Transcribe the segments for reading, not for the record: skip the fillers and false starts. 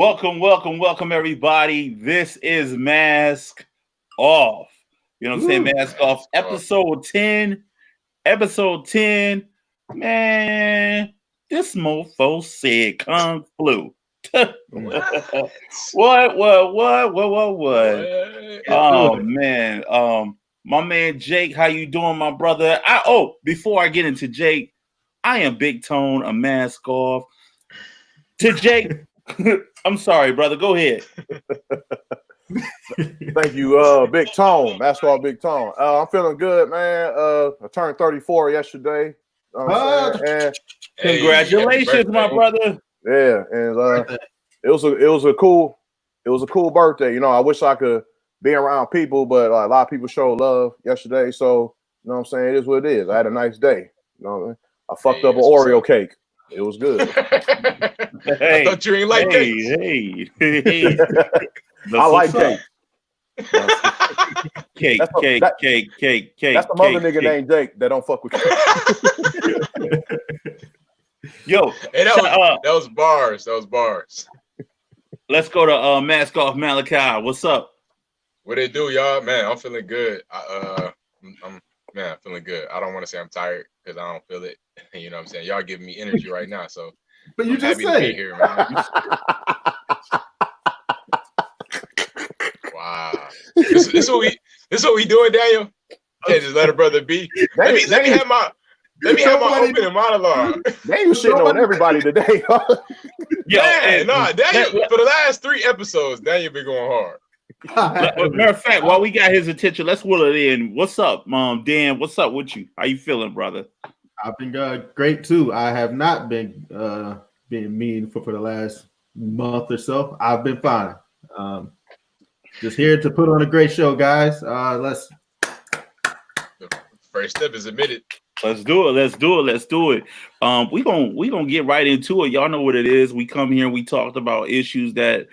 Welcome, everybody. This is Mask Off. You know what I'm saying? Mask Off, episode 10. Episode 10. Man, this mofo said Kung Flu. What? Oh man. My man Jake, how you doing, my brother? Before I get into Jake, I am Big Tone, a Mask Off. To Jake. I'm sorry, brother. Go ahead. Thank you, Big Tone. Basketball Big Tone. I'm feeling good, man. I turned 34 yesterday. And congratulations, my brother. Yeah, and it was a cool birthday. You know, I wish I could be around people, but a lot of people showed love yesterday. So, you know what I'm saying? It is what it is. I had a nice day. You know, I fucked up an Oreo cake. It was good. I thought you ain't like cake. Hey. I like cake. Cake. That's the mother nigga named Jake that don't fuck with cake. Yo, hey, that was bars. That was bars. Let's go to Mask Off Malachi. What's up? What it do, y'all? Man, I'm feeling good. I'm feeling good. I don't want to say I'm tired because I don't feel it. You know what I'm saying? Y'all giving me energy right now, so but you I'm just happy to be here, man. Wow. This what we doing, Daniel? Okay, just let a brother be. Let me have my opening monologue. They ain't shitting on everybody today. Daniel, for the last 3 episodes, Daniel been going hard. Matter of fact, while we got his attention, let's will it in. What's up, Dan? What's up with you? How you feeling, brother? I've been great too. I have not been mean for the last month or so. I've been fine. Just here to put on a great show, guys. The first step is admitted. Let's do it. We gonna get right into it. Y'all know what it is. We come here and we talked about issues that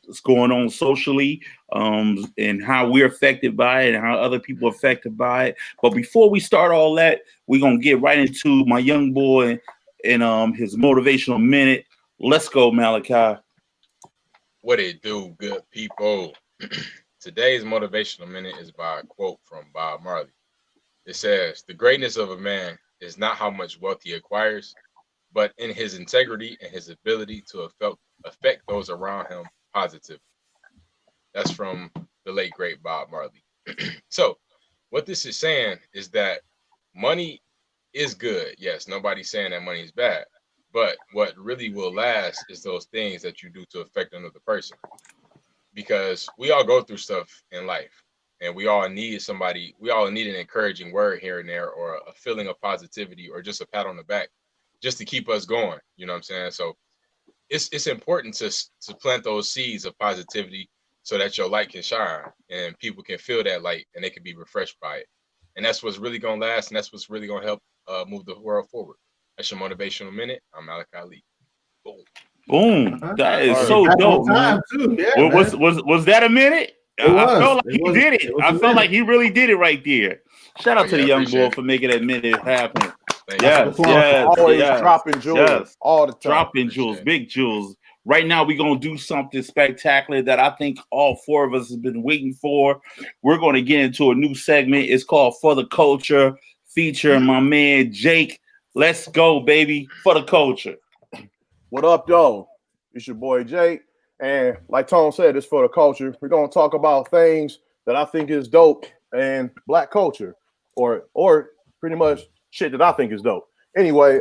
is going on socially, and how we're affected by it and how other people are affected by it. But before we start all that, we're gonna get right into my young boy and his motivational minute. Let's go, Malachi. What it do, good people? Today's motivational minute is by a quote from Bob Marley. It says, "The greatness of a man is not how much wealth he acquires, but in his integrity and his ability to affect those around him positively." That's from the late, great Bob Marley. So what this is saying is that money is good. Yes, nobody's saying that money is bad. But what really will last is those things that you do to affect another person. Because we all go through stuff in life. And we all need an encouraging word here and there, or a feeling of positivity, or just a pat on the back, just to keep us going. You know what I'm saying? So it's important to plant those seeds of positivity so that your light can shine and people can feel that light and they can be refreshed by it. And that's what's really going to last, and that's what's really going to help move the world forward. That's your motivational minute. I'm Malachi Lee. Boom. That is so dope, man. Yeah, was that a minute? I felt like he did it. I felt like he really did it right there. Shout out to the young boy for making that minute happen. Yes. Always dropping jewels all the time. Dropping jewels, big jewels. Right now, we're going to do something spectacular that I think all 4 of us have been waiting for. We're going to get into a new segment. It's called For the Culture, featuring my man Jake. Let's go, baby, for the culture. What up, though? It's your boy Jake. And like Tone said, it's for the culture. We're going to talk about things that I think is dope in Black culture, or pretty much shit that I think is dope. Anyway,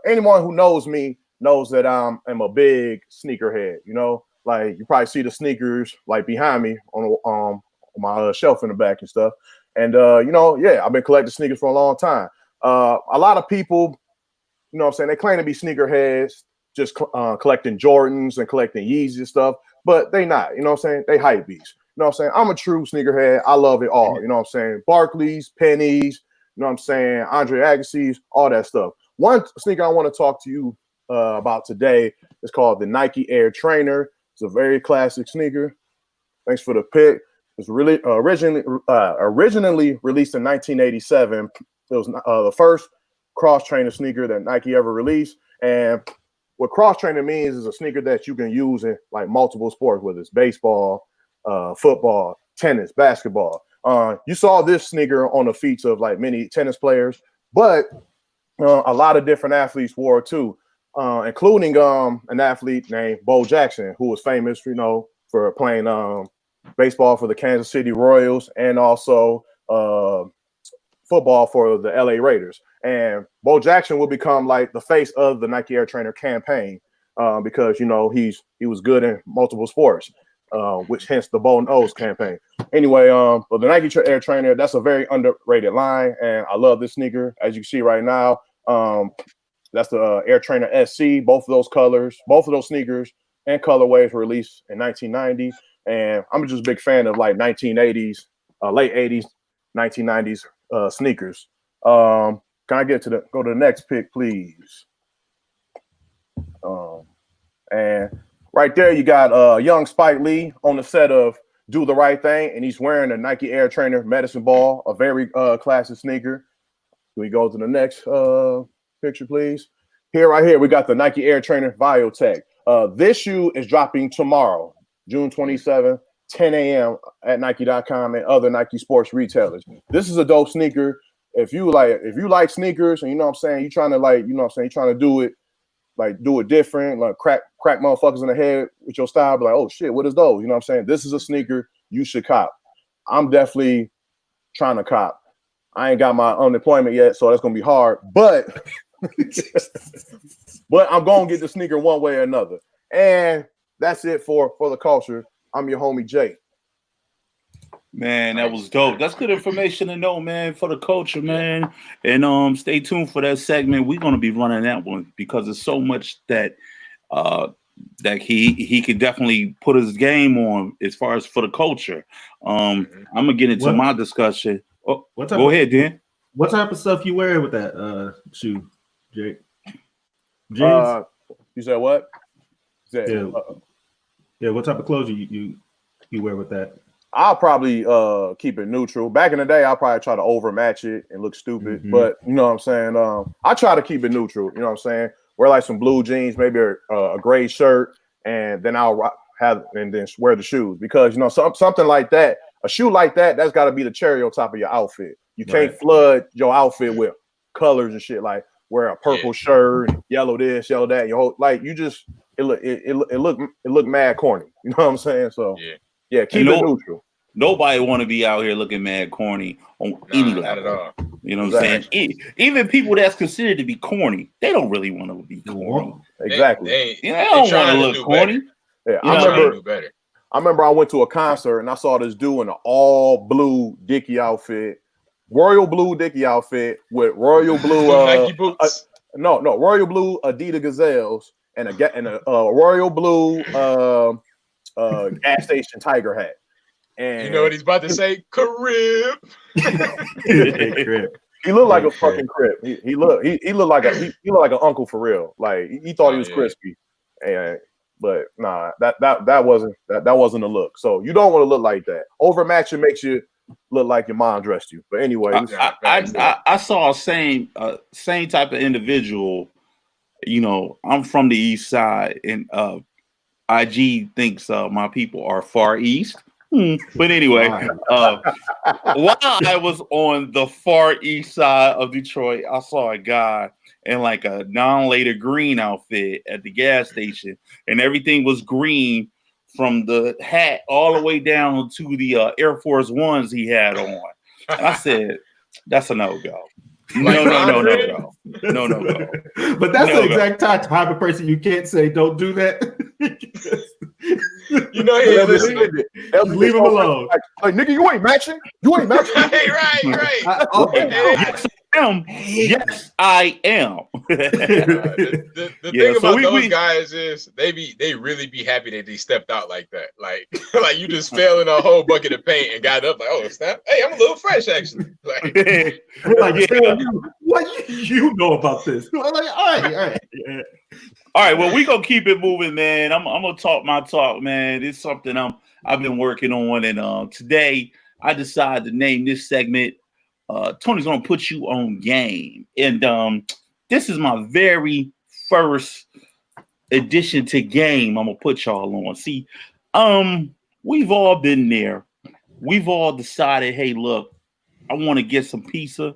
anyone who knows me knows that I'm a big sneakerhead. You know, like you probably see the sneakers like behind me on my shelf in the back and stuff. And I've been collecting sneakers for a long time. A lot of people, you know what I'm saying, they claim to be sneakerheads, just collecting Jordans and collecting Yeezys and stuff, but they not, you know what I'm saying? They hype beasts. You know what I'm saying? I'm a true sneakerhead. I love it all. You know what I'm saying? Barclays, Pennies, you know what I'm saying? Andre Agassi's, all that stuff. One sneaker I want to talk to you about today is called the Nike Air Trainer. It's a very classic sneaker. Thanks for the pick. It was really originally released in 1987. It was the first cross trainer sneaker that Nike ever released, and what cross training means is a sneaker that you can use in like multiple sports, whether it's baseball, football, tennis, basketball. You saw this sneaker on the feet of like many tennis players, but a lot of different athletes wore it too, including an athlete named Bo Jackson, who was famous, for playing baseball for the Kansas City Royals and also football for the LA Raiders. And Bo Jackson will become like the face of the Nike Air Trainer campaign because he was good in multiple sports, which hence the Bo Knows campaign. Anyway, but the Nike Air Trainer, that's a very underrated line, and I love this sneaker. As you can see right now, that's the Air Trainer SC. Both of those colors, both of those sneakers and colorways were released in 1990, and I'm just a big fan of like 1980s, late 80s, 1990s sneakers. Can I go to the next pick, please? And right there, you got young Spike Lee on the set of Do the Right Thing, and he's wearing a Nike Air Trainer Medicine Ball, a very classic sneaker. Can we go to the next picture, please? Right here, we got the Nike Air Trainer Biotech. This shoe is dropping tomorrow, June 27th, 10 a.m. at Nike.com and other Nike sports retailers. This is a dope sneaker. If you like sneakers and you're trying to do it different, like crack motherfuckers in the head with your style, be like, oh shit, what is those? This is a sneaker you should cop. I'm definitely trying to cop. I ain't got my unemployment yet, so that's gonna be hard, but I'm gonna get the sneaker one way or another. And that's it for the culture. I'm your homie Jay. Man, that was dope. That's good information to know, man, for the culture, man. And stay tuned for that segment. We're gonna be running that one because there's so much that he could definitely put his game on as far as for the culture. I'm gonna get into my discussion. Oh, go ahead, Dan. What type of stuff you wear with that shoe, Jake? Jeans? You said what? Yeah. What type of clothes you wear with that? I'll probably keep it neutral. Back in the day, I'll probably try to overmatch it and look stupid. Mm-hmm. But you know what I'm saying? I try to keep it neutral. You know what I'm saying? Wear like some blue jeans, maybe a gray shirt, and then I'll then wear the shoes because something like that, a shoe like that, that's got to be the cherry on top of your outfit. You can't flood your outfit with colors and shit like wear a purple shirt, yellow this, yellow that. Your whole it look mad corny. You know what I'm saying? So yeah, keep it neutral. Nobody want to be out here looking mad corny on any level. Not at all. You know what I'm saying? Even people that's considered to be corny, they don't really want to be corny. Exactly. They don't want to look corny. Yeah, I remember I went to a concert and I saw this dude in an all blue Dickie outfit, royal blue Dickie outfit with royal blue Nike boots. Royal blue Adidas Gazelles and a royal blue gas station Tiger hat. And you know what he's about to say? Crib. He looked like a fucking crib. He looked like an uncle for real. Like he thought he was crispy. But nah, that wasn't a look. So you don't want to look like that. Overmatching makes you look like your mom dressed you. But anyway, I saw same type of individual. I'm from the East Side, and IG thinks my people are far east. But anyway, while I was on the far east side of Detroit, I saw a guy in like a non-later green outfit at the gas station, and everything was green from the hat all the way down to the Air Force Ones he had on. And I said, "That's a no-go." No. But that's the exact type of person you can't say don't do that. Leave him alone. Like nigga, you ain't matching. Right. Yes, I am. The thing about those guys is they really be happy that they stepped out like that. Like you just fell in a whole bucket of paint and got up like, oh snap! Hey, I'm a little fresh actually. What you know about this? Like, all right. All right, well, we gonna keep it moving, man. I'm gonna talk my talk, man. It's something I've been working on, and today I decided to name this segment. Tony's gonna put you on game, and this is my very first addition to game I'm gonna put y'all on. See, we've all been there. We've all decided, hey, look, I want to get some pizza.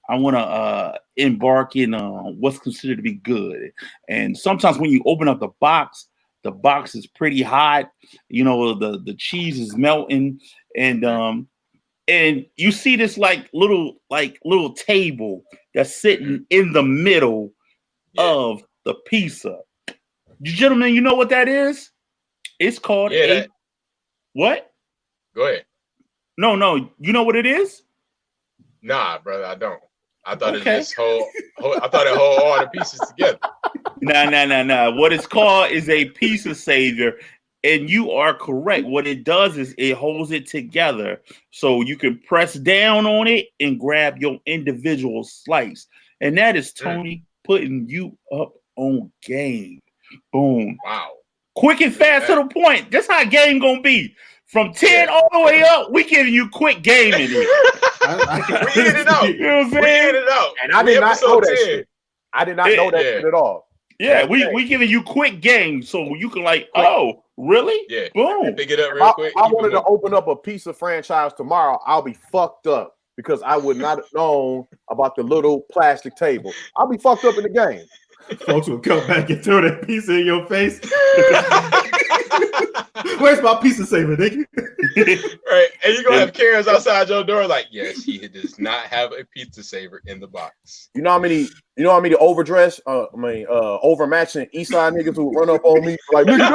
I want to embark in what's considered to be good. And sometimes when you open up the box is pretty hot. You know, the cheese is melting, and you see this little table that's sitting in the middle of the pizza. Gentlemen, you know what that is? It's called what? Go ahead. No, you know what it is? Nah, brother, I don't. I thought it just I thought it hold all the pieces together. Nah. What it's called is a pizza savior, and you are correct. What it does is it holds it together, so you can press down on it and grab your individual slice. And that is Tony putting you up on game. Boom. Wow. Quick and fast to the point. That's how game gonna be. From 10 all the way up, we giving you quick game in here. We hit it out. You know what I'm saying? We hit it out. And I did not know that shit. I did not know that shit at all. Yeah, we giving you quick game so you can oh, really? Yeah. Boom. Pick it up real quick. I wanted to open up a pizza franchise tomorrow. I'll be fucked up because I would not have known about the little plastic table. I'll be fucked up in the game. Folks will come back and throw that pizza in your face. Where's my pizza saver, nigga? Right, and you're gonna have Karens outside your door, like, yes, he does not have a pizza saver in the box. You know how many overmatching East Side niggas who run up on me like, nigga,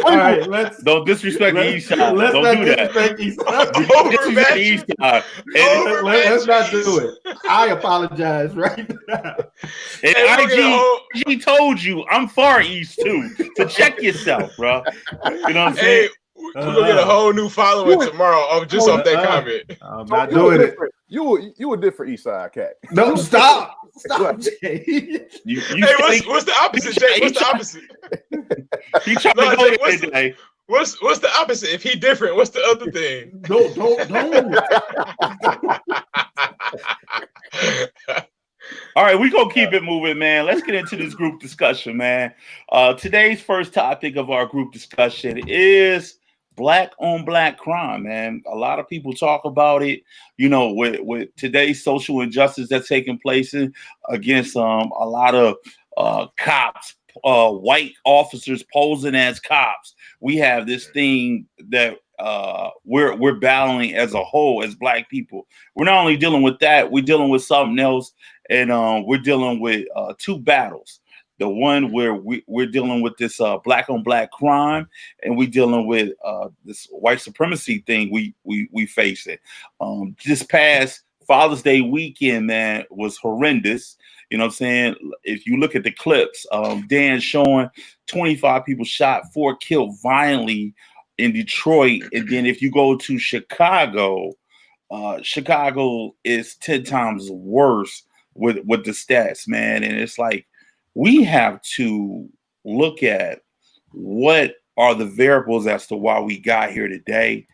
all right, let's don't disrespect the East Side. Don't do that. Disrespect East Side. Disrespect the East Side. Let's not do it. I apologize right now. And IG told you I'm far east too. So check yourself, bro. You know what I'm saying? We're gonna get a whole new following tomorrow off that comment. I'm not doing it. You a different East Side cat. No, stop. Hey, what's the opposite, Jay? What's the opposite? He trying to go there today. What's the opposite? If he different, what's the other thing? Don't. All right, we're going to keep it moving, man. Let's get into this group discussion, man. Today's first topic of our group discussion is black on black crime, man. A lot of people talk about it, you know, with today's social injustice that's taking place against a lot of cops, white officers posing as cops. We have this thing that we're battling as a whole, as black people. We're not only dealing with that, we're dealing with something else. And we're dealing with two battles. The one where we're dealing with this black on black crime, and we're dealing with this white supremacy thing we face it. This past Father's Day weekend, man, was horrendous. You know what I'm saying? If you look at the clips, Dan showing 25 people shot, 4 killed violently in Detroit. And then if you go to Chicago, Chicago is 10 times worse with the stats, man. And it's like, we have to look at what are the variables as to why we got here today,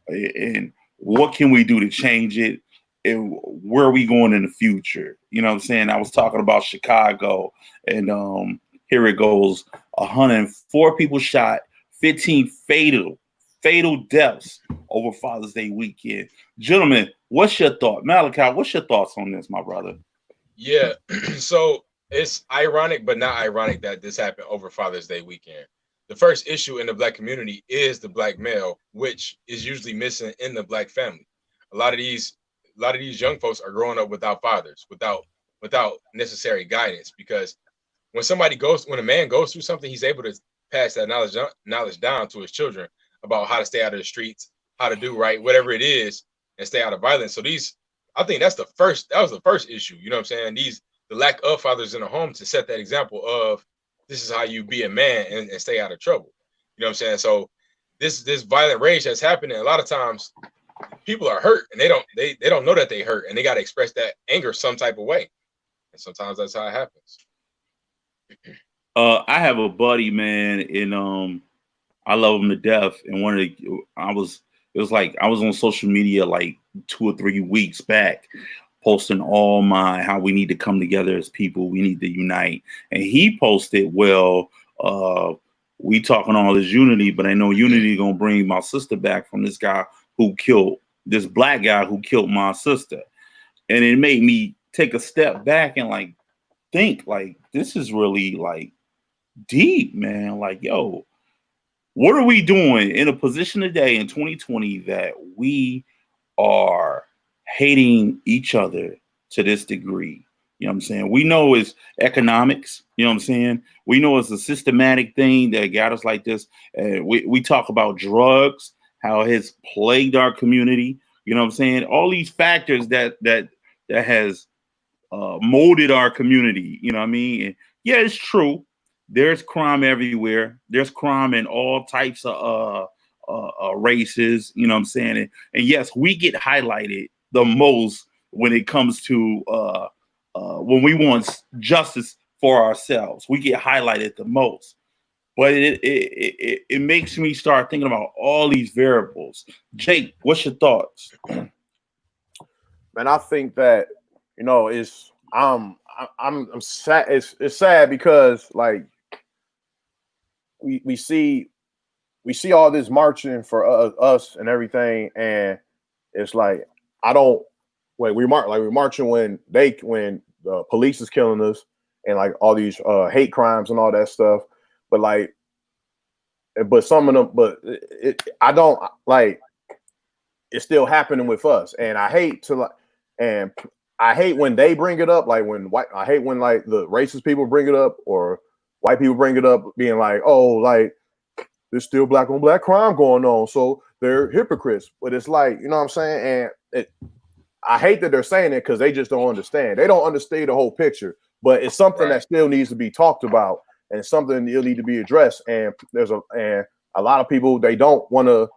and what can we do to change it, and where are we going in the future. You know what I'm saying? I was talking about Chicago, and here it goes. 104 people shot, 15 fatal deaths over Father's Day weekend. Gentlemen, what's your thought? Malachi, what's your thoughts on this, my brother? Yeah, so it's ironic, but not ironic that this happened over Father's Day weekend. The first issue in the black community is the black male, which is usually missing in the black family. A lot of these young folks are growing up without fathers, without necessary guidance, because when a man goes through something, he's able to pass that knowledge down to his children about how to stay out of the streets, how to do right, whatever it is, and stay out of violence. So I think that was the first issue. You know what I'm saying? The lack of fathers in the home to set that example of this is how you be a man and stay out of trouble. You know what I'm saying? So this violent rage that's happening, a lot of times people are hurt and they don't know that they hurt, and they got to express that anger some type of way. And sometimes that's how it happens. I have a buddy, man, and I love him to death. And it was like I was on social media like 2 or 3 weeks back, posting all my how we need to come together as people, we need to unite. And he posted, well, we talking all this unity, but I know unity gonna bring my sister back from this guy who killed this black guy who killed my sister. And it made me take a step back and like think like this is really like deep, man. Like, yo, what are we doing in a position today in 2020 that we are hating each other to this degree? You know what I'm saying? We know it's economics. You know what I'm saying? We know it's a systematic thing that got us like this. We talk about drugs, how it has plagued our community. You know what I'm saying? All these factors that has molded our community. You know what I mean? And yeah, it's true. There's crime everywhere. There's crime in all types of races. You know what I'm saying? And yes, we get highlighted the most when it comes to when we want justice for ourselves. We get highlighted the most. But it makes me start thinking about all these variables. Jake, what's your thoughts? Man, I think that it's I'm sad. It's sad because like we see all this marching for us and everything, and it's like we're marching when the police is killing us and like all these hate crimes and all that stuff. But some of them, I don't like. It's still happening with us, and I hate when they bring it up. I hate when like the racist people bring it up or white people bring it up, being like, "Oh, like there's still black on black crime going on, so they're hypocrites." But it's like, you know what I'm saying? And I hate that they're saying it because they just don't understand. They don't understand the whole picture. But it's something that still needs to be talked about. And something that need to be addressed. And a lot of people they don't want to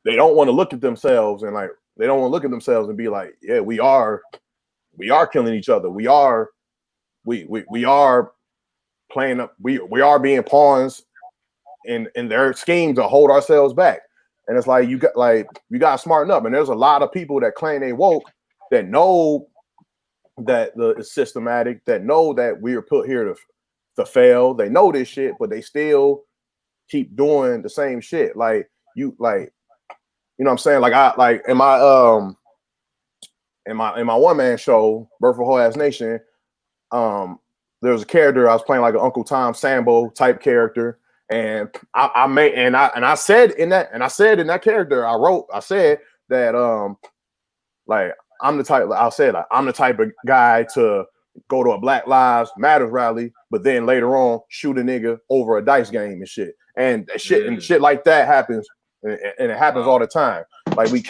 look at themselves and be like, yeah, we are killing each other. We are playing up. We are being pawns in their scheme to hold ourselves back. And it's like you got to smarten up. And there's a lot of people that claim they woke that know that it's systematic, that know that we are put here to fail. They know this shit, but they still keep doing the same shit. You know what I'm saying? In my one man show, Birth of Whole Ass Nation, there was a character I was playing like an Uncle Tom Sambo type character, and I said in that character I said that I'm the type of guy to go to a Black Lives Matter rally, but then later on shoot a nigga over a dice game and shit. And shit like that happens, and it happens all the time. We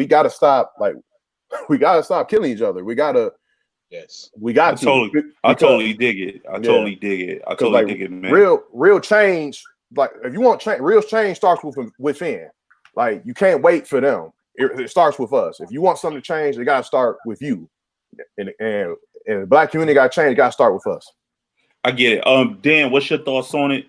gotta stop killing each other. I totally dig it. I totally dig it, man. Real change, if you want change, real change starts within. You can't wait for them. It starts with us. If you want something to change, it gotta start with you. And the black community got to change. It got to start with us. I get it. Dan, what's your thoughts on it?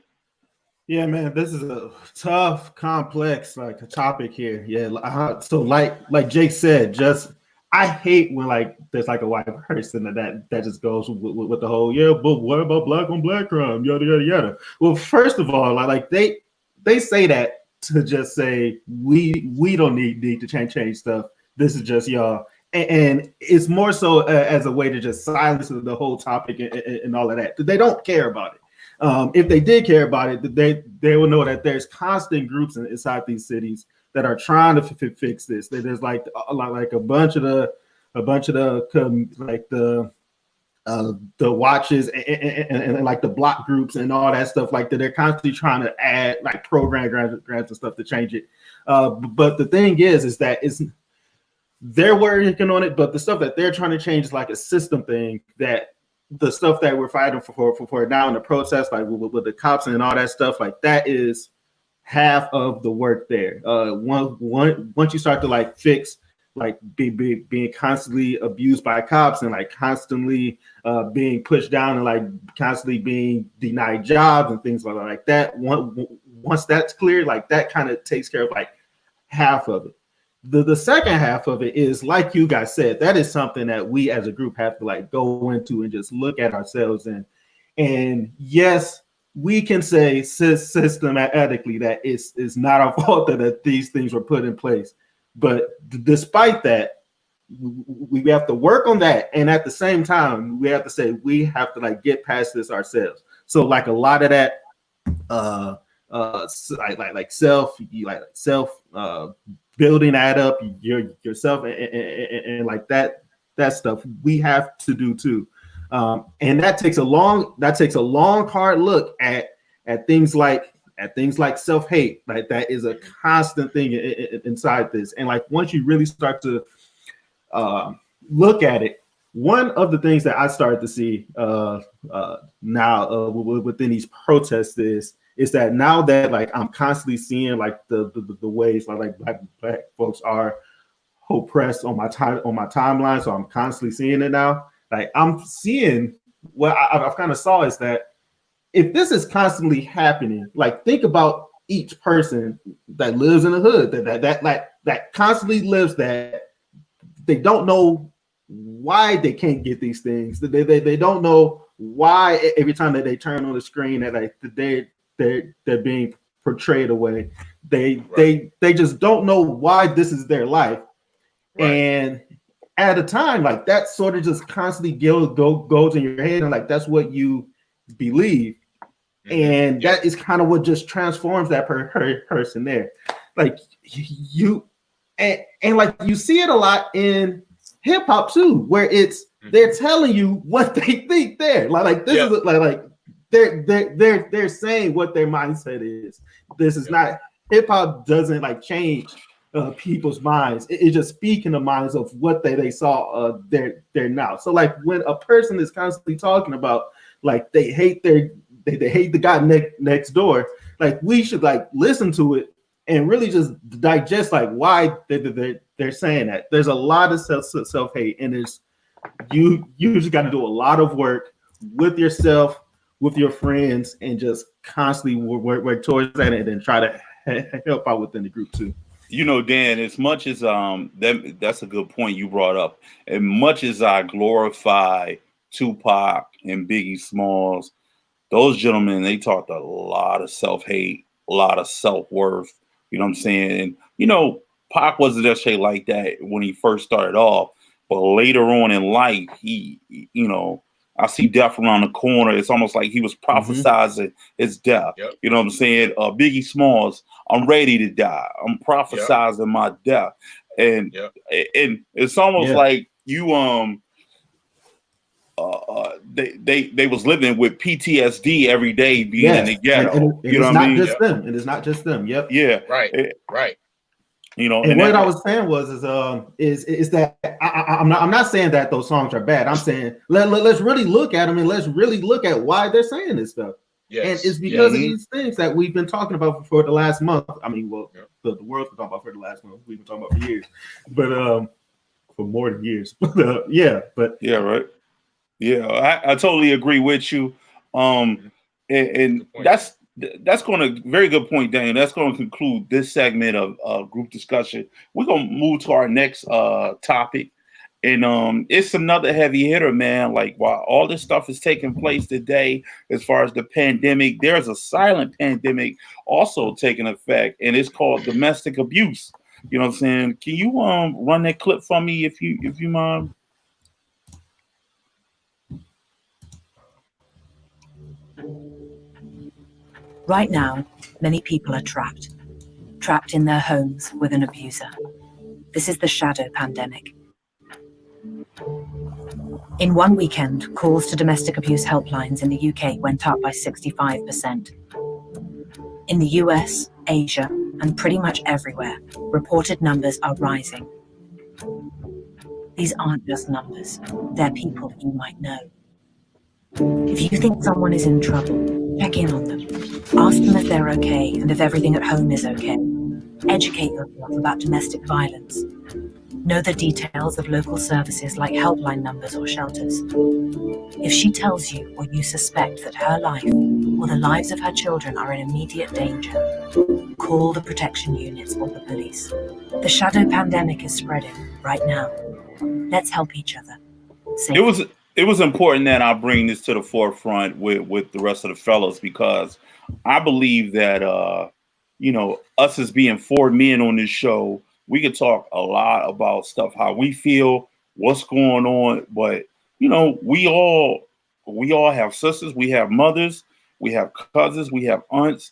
Yeah, man, this is a tough, complex a topic here. Yeah, so like Jake said, I hate when there's a white person that just goes with the whole but what about black on black crime, yada yada yada. Well, first of all, they say that to just say we don't need to change stuff. This is just y'all. And it's more so as a way to just silence the whole topic and all of that. They don't care about it. If they did care about it, they will know that there's constant groups inside these cities that are trying to fix this. There's a bunch of the watches and the block groups and all that stuff that they're constantly trying to add program grants and stuff to change it. But the thing is that they're working on it, but the stuff that they're trying to change is a system thing. That the stuff that we're fighting for now in the protest, with the cops and all that stuff, that is half of the work there. Once you start to fix being constantly abused by cops and constantly being pushed down and constantly being denied jobs and things like that. Once that's clear, that kind of takes care of half of it. The second half of it is, like you guys said, that is something that we as a group have to like go into and just look at ourselves and yes, we can say systematically that it's not our fault that these things were put in place. But despite that, we have to work on that. And at the same time, we have to say we have to like get past this ourselves. So like a lot of that like self building that up yourself and like that stuff we have to do too. And that takes a long hard look at things like self-hate. Like that is a constant thing inside this. And like once you really start to look at it, one of the things that I started to see now within these protests is that now that like I'm constantly seeing like the ways like black folks are oppressed on my timeline, so I'm constantly seeing it now. Like I'm seeing what I've kind of saw is that if this is constantly happening, like think about each person that lives in the hood that constantly lives that they don't know why they can't get these things. They don't know why every time that they turn on the screen that like they're being portrayed away. They just don't know why this is their life. Right. And at a time like that sort of just constantly goes in your head and like that's what you believe. And that is kind of what just transforms that person there. Like you and like you see it a lot in hip hop too, where it's they're telling you what they think there. Like this is like they're saying what their mindset is. This is not hip hop doesn't like change people's minds. It's just speaking the minds of what they saw they're now. So like when a person is constantly talking about like they hate the guy next door, like we should like listen to it and really just digest like why they're saying that. There's a lot of self-hate, and there's you just got to do a lot of work with yourself, with your friends, and just constantly work towards that, and then try to help out within the group too. You know, Dan, as much as that's a good point you brought up. As much as I glorify Tupac and Biggie Smalls, those gentlemen, they talked a lot of self-hate, a lot of self-worth. You know what I'm saying? And, you know, Pac wasn't necessarily like that when he first started off, but later on in life, he you know, I see death around the corner. It's almost like he was prophesizing his death. Yep. You know what I'm saying? Biggie Smalls, I'm ready to die. I'm prophesizing my death. And and it's almost like you they was living with PTSD every day being in the ghetto. And you know what I mean? It is not just them. Yep. Yeah. Right. You know, and what I was saying is that I'm not saying that those songs are bad. I'm saying let's really look at them and let's really look at why they're saying this stuff. Yes. And it's because of these things that we've been talking about for the last month. I mean, well, the world's been talking about for the last month. We've been talking about for years, but for more than years. But right. Yeah, I totally agree with you. And that's going to very good point, Daniel. That's going to conclude this segment of group discussion. We're going to move to our next topic, and it's another heavy hitter, man. Like while all this stuff is taking place today, as far as the pandemic, there's a silent pandemic also taking effect, and it's called domestic abuse. You know what I'm saying? Can you run that clip for me if you mind? Right now, many people are trapped in their homes with an abuser. This is the shadow pandemic. In one weekend, calls to domestic abuse helplines in the UK went up by 65%. In the US, Asia, and pretty much everywhere, reported numbers are rising. These aren't just numbers, they're people you might know. If you think someone is in trouble, check in on them. Ask them if they're okay and if everything at home is okay. Educate yourself about domestic violence. Know the details of local services like helpline numbers or shelters. If she tells you or you suspect that her life or the lives of her children are in immediate danger, call the protection units or the police. The shadow pandemic is spreading right now. Let's help each other. It was important that I bring this to the forefront with the rest of the fellows, because I believe that us as being 4 men on this show, we could talk a lot about stuff, how we feel, what's going on, but we all have sisters, we have mothers, we have cousins, we have aunts,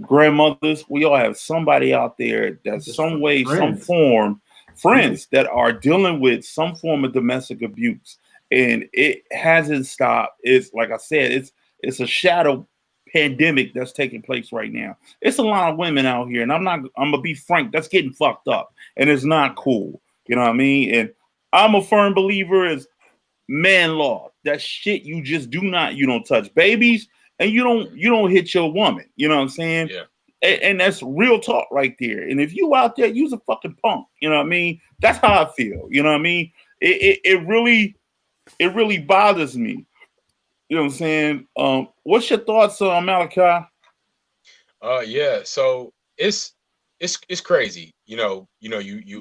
grandmothers, we all have somebody out there that's some way, some form, friends that are dealing with some form of domestic abuse. And it hasn't stopped. It's like I said, it's a shadow pandemic that's taking place right now. It's a lot of women out here, and I'm gonna be frank, that's getting fucked up, and it's not cool. You know what I mean? And I'm a firm believer is man law. That shit you just you don't touch babies, and you don't hit your woman. You know what I'm saying? Yeah. And that's real talk right there. And if you out there, you's a fucking punk. You know what I mean? That's how I feel. You know what I mean? It really bothers me. You know what I'm saying? What's your thoughts on Malachi? Yeah. So it's crazy. You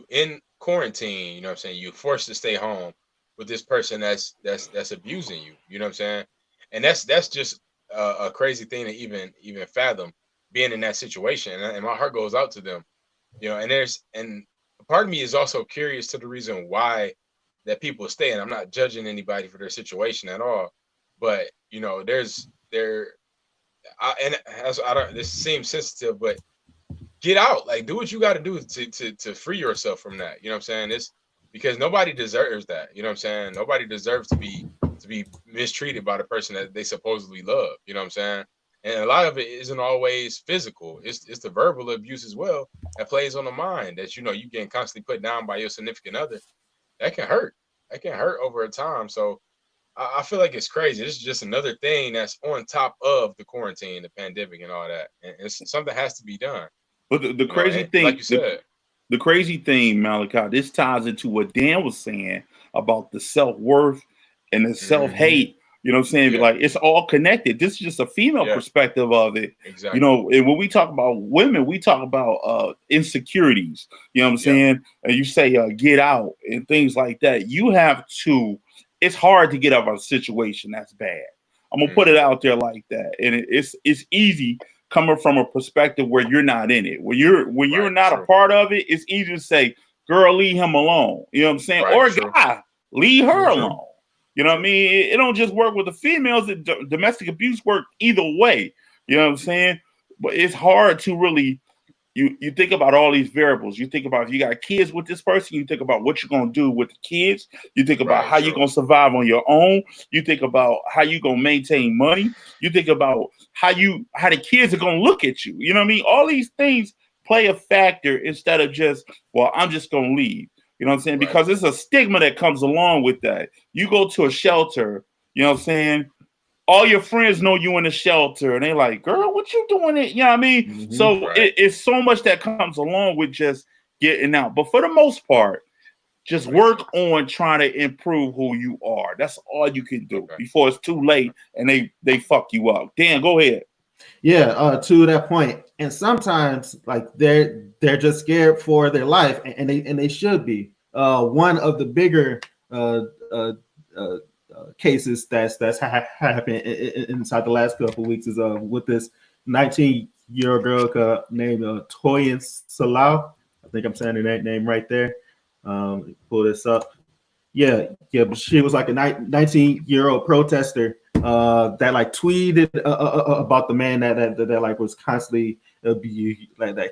in quarantine. You know what I'm saying? You're forced to stay home with this person that's abusing you. You know what I'm saying? And that's just a crazy thing to even fathom, being in that situation. And my heart goes out to them. And part of me is also curious to the reason why that people stay. And I'm not judging anybody for their situation at all, but this seems sensitive, but get out, like do what you got to do to free yourself from that. You know what I'm saying? It's because nobody deserves that. You know what I'm saying? Nobody deserves to be mistreated by the person that they supposedly love. You know what I'm saying? And a lot of it isn't always physical. It's the verbal abuse as well that plays on the mind, that you getting constantly put down by your significant other. That can hurt. That can hurt over a time. So I feel like it's crazy. This is just another thing that's on top of the quarantine, the pandemic, and all that. And something has to be done. But the crazy thing, like you said, the crazy thing, Malachi, this ties into what Dan was saying about the self-worth and the self-hate. You know what I'm saying? Yeah. Like, it's all connected. This is just a female perspective of it. Exactly. And when we talk about women, we talk about insecurities. You know what I'm saying? And you say, get out and things like that. You have to, it's hard to get out of a situation that's bad. I'm going to put it out there like that. And it's easy coming from a perspective where you're not in it. When you're not a part of it, it's easy to say, girl, leave him alone. You know what I'm saying? Or guy, leave her alone. You know what I mean? It don't just work with the females. Domestic abuse work either way. You know what I'm saying? But it's hard to really, you think about all these variables. You think about if you got kids with this person, you think about what you're going to do with the kids. You think about how you're going to survive on your own. You think about how you're going to maintain money. You think about how the kids are going to look at you. You know what I mean? All these things play a factor instead of just, well, I'm just going to leave. You know what I'm saying? Because it's a stigma that comes along with that. You go to a shelter, you know what I'm saying? All your friends know you in a shelter, and they're like, girl, what you doing it? You know what I mean? So it's so much that comes along with just getting out. But for the most part, just work on trying to improve who you are. That's all you can do before it's too late and they fuck you up. Dan, go ahead. Yeah, to that point. And sometimes like they're just scared for their life, and they should be. One of the bigger cases that's happened inside the last couple of weeks is with this 19-year-old girl named Toyin Salau. I think I'm saying that name right there. Pull this up. Yeah, but she was like a 19-year-old protester that like tweeted about the man that like was constantly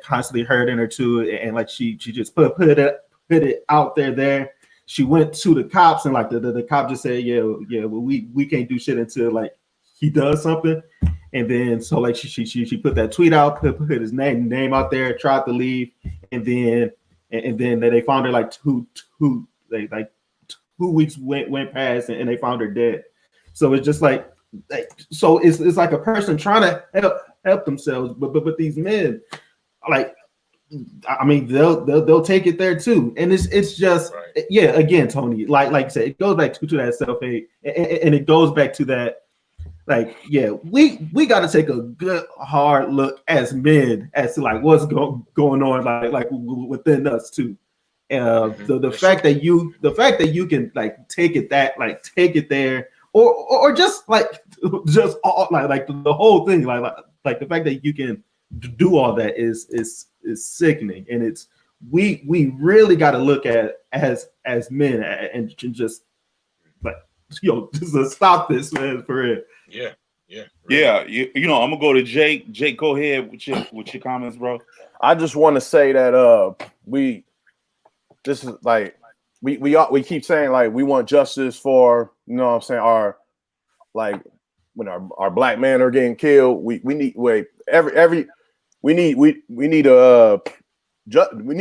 constantly hurting her too, and like she just put it out there. She went to the cops, and like the cop just said, well, we can't do shit until like he does something. And then so like she put that tweet out, put his name out there, tried to leave, and then they found her like two weeks went past, and they found her dead. So it's just like so it's like a person trying to help themselves, but these men, like, I mean, they'll take it there too, and it's just again, Tony, like you said, it goes back to that self-hate, and it goes back to that like, yeah, we got to take a good hard look as men as to like what's going on like within us too. The fact that you can like take it there or just like just all like the whole thing like the fact that you can do all that is sickening, and it's we really got to look at as men and just like just stop this, man, for real. Yeah. Really. Yeah, you know, I'm gonna go to Jake. Jake, go ahead with your comments, bro. I just want to say that this is like we keep saying like we want justice for, you know what I'm saying, our like when our black men are getting killed, we need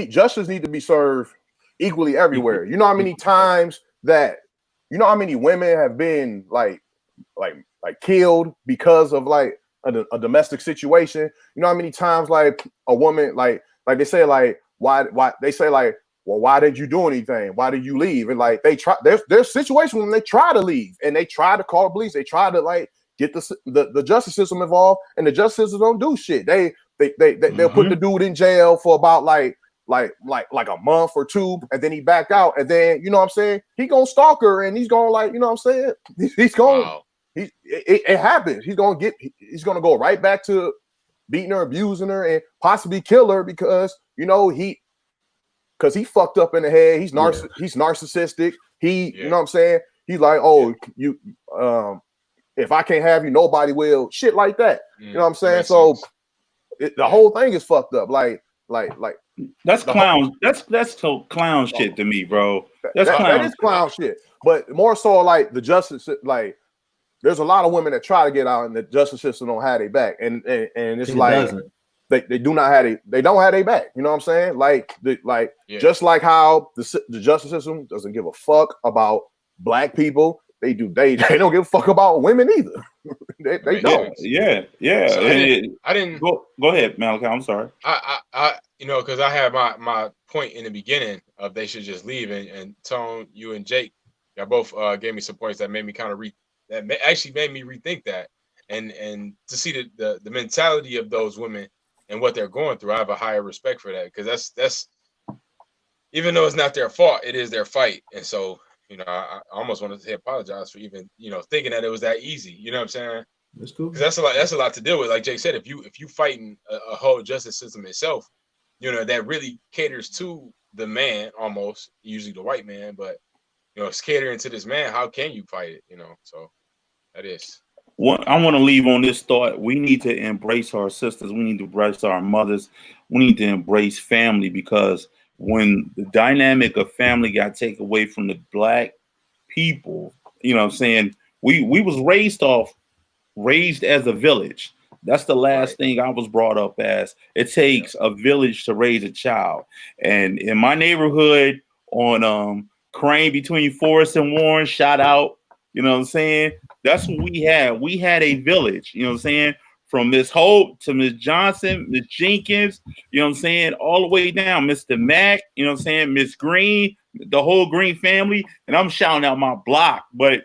justice need to be served equally everywhere. You know how many times how many women have been like killed because of like a domestic situation. You know how many times like a woman like they say like why they say like, well, why did you do anything? Why did you leave? And like they try, there's situations when they try to leave and they try to call police. They try to like get the justice system involved, and the justice system don't do shit. They'll put the dude in jail for about like a month or two, and then he back out, and then you know what I'm saying, he gonna stalk her, and he's gonna like, you know what I'm saying, he's gonna it happens. He's gonna go right back to beating her, abusing her, and possibly kill her because you know he fucked up in the head. He's narcissistic. You know what I'm saying? He's like, oh, you if I can't have you, nobody will. Shit like that. You know what I'm saying? So the whole thing is fucked up. Like that's clown. That's clown shit to me, bro. That is clown shit. But more so like the justice, like there's a lot of women that try to get out and the justice system don't have their back. And it's like they don't have their back. You know what I'm saying? Like just like how the justice system doesn't give a fuck about black people. They don't give a fuck about women either. they don't. Yeah. So I didn't go ahead, Malachi. I'm sorry. I you know, because I had my point in the beginning of they should just leave, and Tone, you and Jake, y'all both gave me some points that made me kind of actually made me rethink that, and to see the mentality of those women and what they're going through. I have a higher respect for that, because that's even though it's not their fault, it is their fight, and so. You know, I almost want to say apologize for even, you know, thinking that it was that easy. You know what I'm saying? That's cool. Because that's a lot to deal with. Like Jake said, if you fighting a whole justice system itself, you know, that really caters to the man, almost usually the white man, but you know, it's catering to this man. How can you fight it? You know, so that is. I want to leave on this thought. We need to embrace our sisters. We need to embrace our mothers. We need to embrace family, because when the dynamic of family got taken away from the black people, you know what I'm saying, we was raised as a village. That's the last thing I was brought up as. It takes a village to raise a child. And in my neighborhood on Crane between Forest and Warren, shout out, you know what I'm saying? That's what we had. We had a village, you know what I'm saying? From Miss Hope to Miss Johnson, Miss Jenkins, you know what I'm saying, all the way down, Mr. Mack, you know what I'm saying, Miss Green, the whole Green family, and I'm shouting out my block. But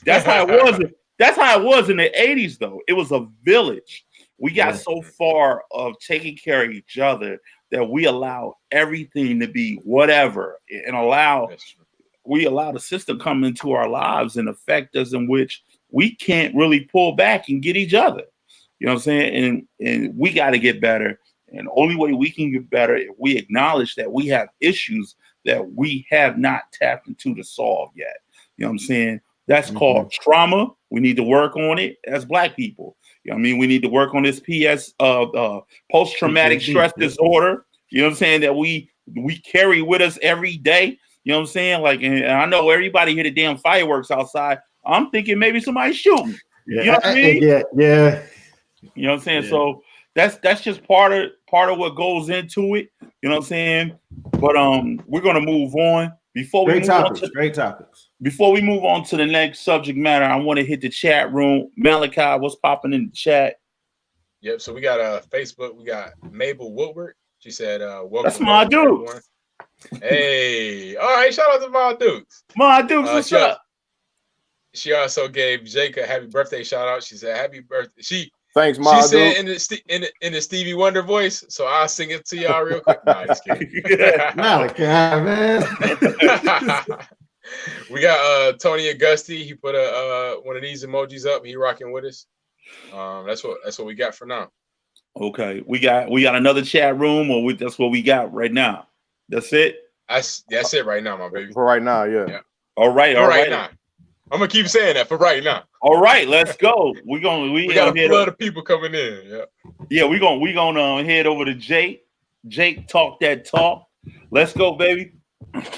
that's how it was. That's how it was in the 80s, though. It was a village. We got so far of taking care of each other that we allow everything to be whatever, and we allow the system come into our lives and affect us in which we can't really pull back and get each other. You know what I'm saying? And we got to get better. And the only way we can get better if we acknowledge that we have issues that we have not tapped into to solve yet. You know what I'm saying? That's called trauma. We need to work on it as black people. You know what I mean? We need to work on this post-traumatic stress disorder. You know what I'm saying? That we carry with us every day. You know what I'm saying? Like, and I know everybody hear the damn fireworks outside. I'm thinking maybe somebody's shooting. Yeah, you know what I mean? Yeah. You know what I'm saying? Yeah. So that's just part of what goes into it. You know what I'm saying? But we're gonna move on. Great topics. Before we move on to the next subject matter, I want to hit the chat room. Malachi, what's popping in the chat? Yep. So we got Facebook. We got Mabel Woodward. She said, "Welcome." That's my dude. Hey, all right. Shout out to my dudes. My dudes, what's up? She also gave Jake a happy birthday shout out. She said happy birthday. Thanks, She Ma. said in the Stevie Wonder voice, so I'll sing it to y'all real quick. Nah, just kidding. Malachi, man. We got Tony Augusti. He put one of these emojis up. He rocking with us. That's what we got for now. Okay, we got another chat room, or that's what we got right now. That's it. That's it right now, my baby. For right now, yeah. All right, for right now. I'm gonna keep saying that for right now. All right, let's go. We got a flood of people coming in. Yeah, we gonna head over to Jake. Jake, talk that talk. Let's go, baby. All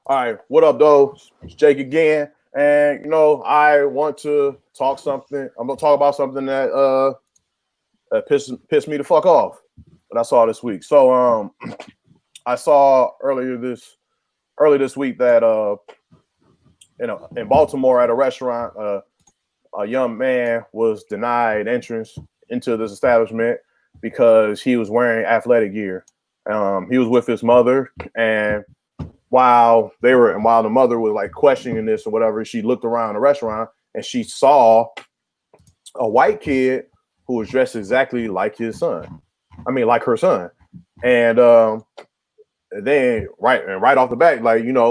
right, what up, though? It's Jake again, and I want to talk something. I'm gonna talk about something that pissed me the fuck off that I saw this week. So I saw earlier this week that in Baltimore at a restaurant, a young man was denied entrance into this establishment because he was wearing athletic gear. He was with his mother, and while the mother was like questioning this or whatever, she looked around the restaurant and she saw a white kid who was dressed exactly like his son. I mean, like her son. And then right off the bat,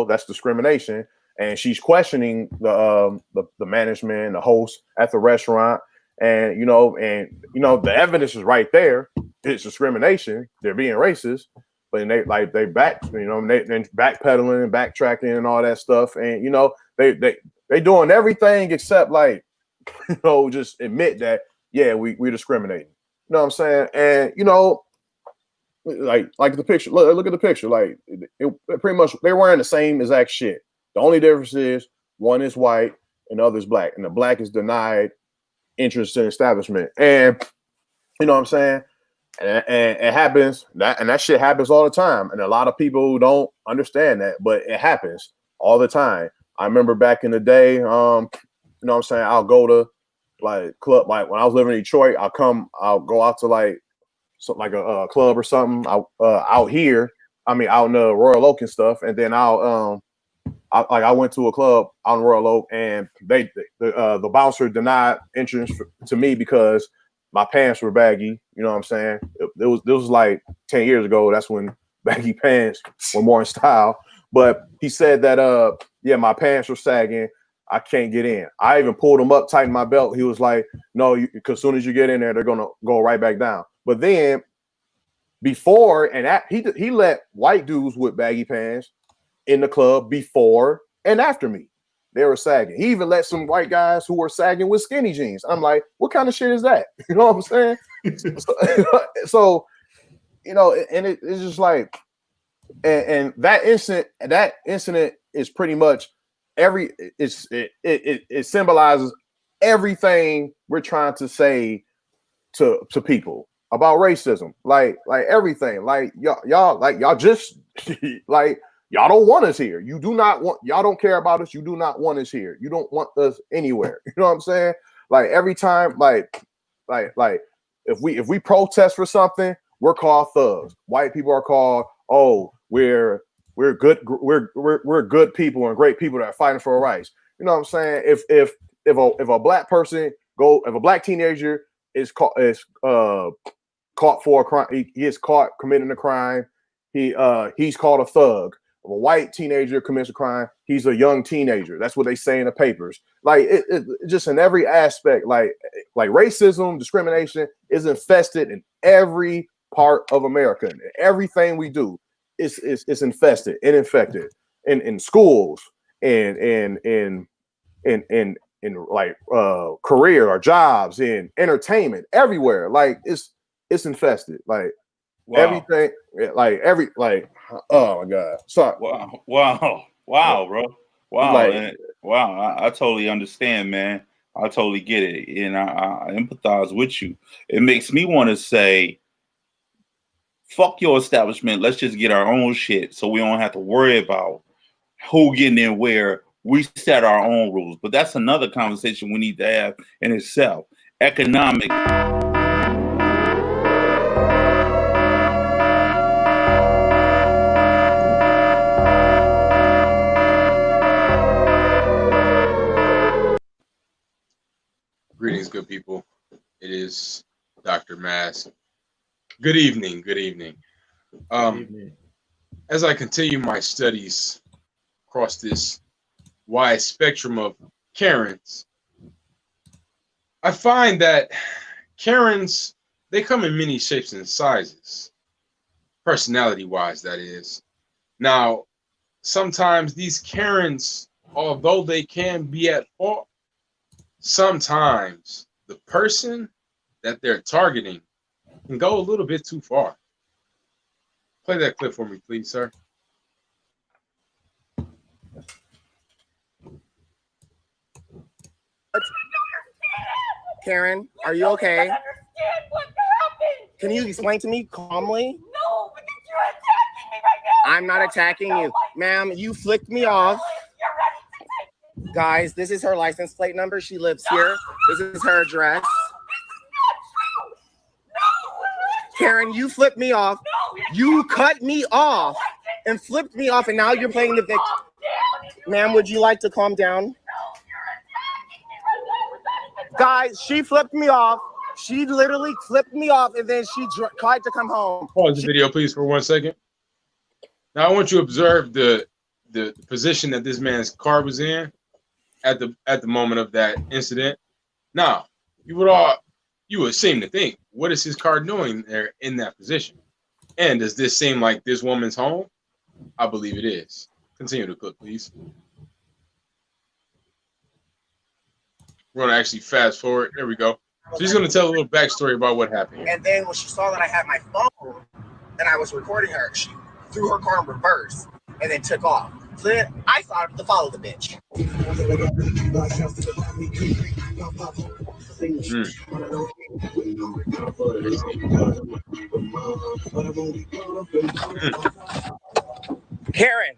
that's discrimination. And she's questioning the management, the host at the restaurant, and the evidence is right there. It's discrimination. They're being racist, but they backpedaling, backtracking, and all that stuff. And they doing everything except just admit that we discriminating. You know what I'm saying? And like the picture. Look at the picture. Like it pretty much they're wearing the same exact shit. The only difference is one is white and the other is black, and the black is denied entrance in the establishment. And you know what I'm saying? And it happens, that shit happens all the time. And a lot of people don't understand that, but it happens all the time. I remember back in the day, you know what I'm saying? I'll go to club, when I was living in Detroit, I'll go out to a club or something out here. I mean, out in the Royal Oak and stuff. And then I went to a club out in Royal Oak, and the bouncer denied entrance to me because my pants were baggy. You know what I'm saying? This was like 10 years ago. That's when baggy pants were more in style. But he said that my pants were sagging. I can't get in. I even pulled him up, tightened my belt. He was like, no, because as soon as you get in there, they're gonna go right back down. But then before and he let white dudes with baggy pants in the club before and after me. They were sagging. He even let some white guys who were sagging with skinny jeans. I'm like, what kind of shit is that? You know what I'm saying? so and it's just like, and that incident is pretty much it symbolizes everything we're trying to say to people about racism. Like everything. Like y'all just like, y'all don't want us here. Y'all don't care about us. You do not want us here. You don't want us anywhere. You know what I'm saying? Like every time, like if we protest for something, we're called thugs. White people are called, we're good people and great people that are fighting for our rights. You know what I'm saying? If a black person if a black teenager is caught for a crime, he is caught committing a crime, he's called a thug. If a white teenager commits a crime, he's a young teenager. That's what they say in the papers. Like it just in every aspect, like racism, discrimination is infested in every part of America. And everything we do is infested and infected in schools and in career or jobs, in entertainment, everywhere. Like it's infested. Like wow. Everything, oh my God. Sorry. Wow, bro. Wow, wow. I totally understand, man. I totally get it. And I empathize with you. It makes me want to say, fuck your establishment. Let's just get our own shit so we don't have to worry about who getting in where. We set our own rules. But that's another conversation we need to have in itself. Economic. good people? It is Dr. Mask. Good evening. Good evening. As I continue my studies across this wide spectrum of Karens, I find that Karens, they come in many shapes and sizes, personality-wise, that is. Now, sometimes these Karens, although they can be at fault, sometimes the person that they're targeting can go a little bit too far. Play that clip for me, please, sir. Karen, are you okay? Can you explain to me calmly? No, because you're attacking me right now. I'm not attacking you. Ma'am, you flicked me off. Guys, this is her license plate number. She lives here. This is her address. Karen, you flipped me off. You cut me off and flipped me off, and now you're playing the victim. Ma'am, would you like to calm down? Guys, she flipped me off. She literally flipped me off, and then she tried to come home. Pause the video, please, for 1 second. Now, I want you to observe the position that this man's car was in at the moment of that incident. Now, you would seem to think, what is his car doing there in that position? And does this seem like this woman's home? I believe it is. Continue the clip, please. We're going to actually fast forward. There we go. So he's going to tell a little backstory about what happened. And then when she saw that I had my phone and I was recording her, she threw her car in reverse and then took off. So then I started to follow the bitch. Karen,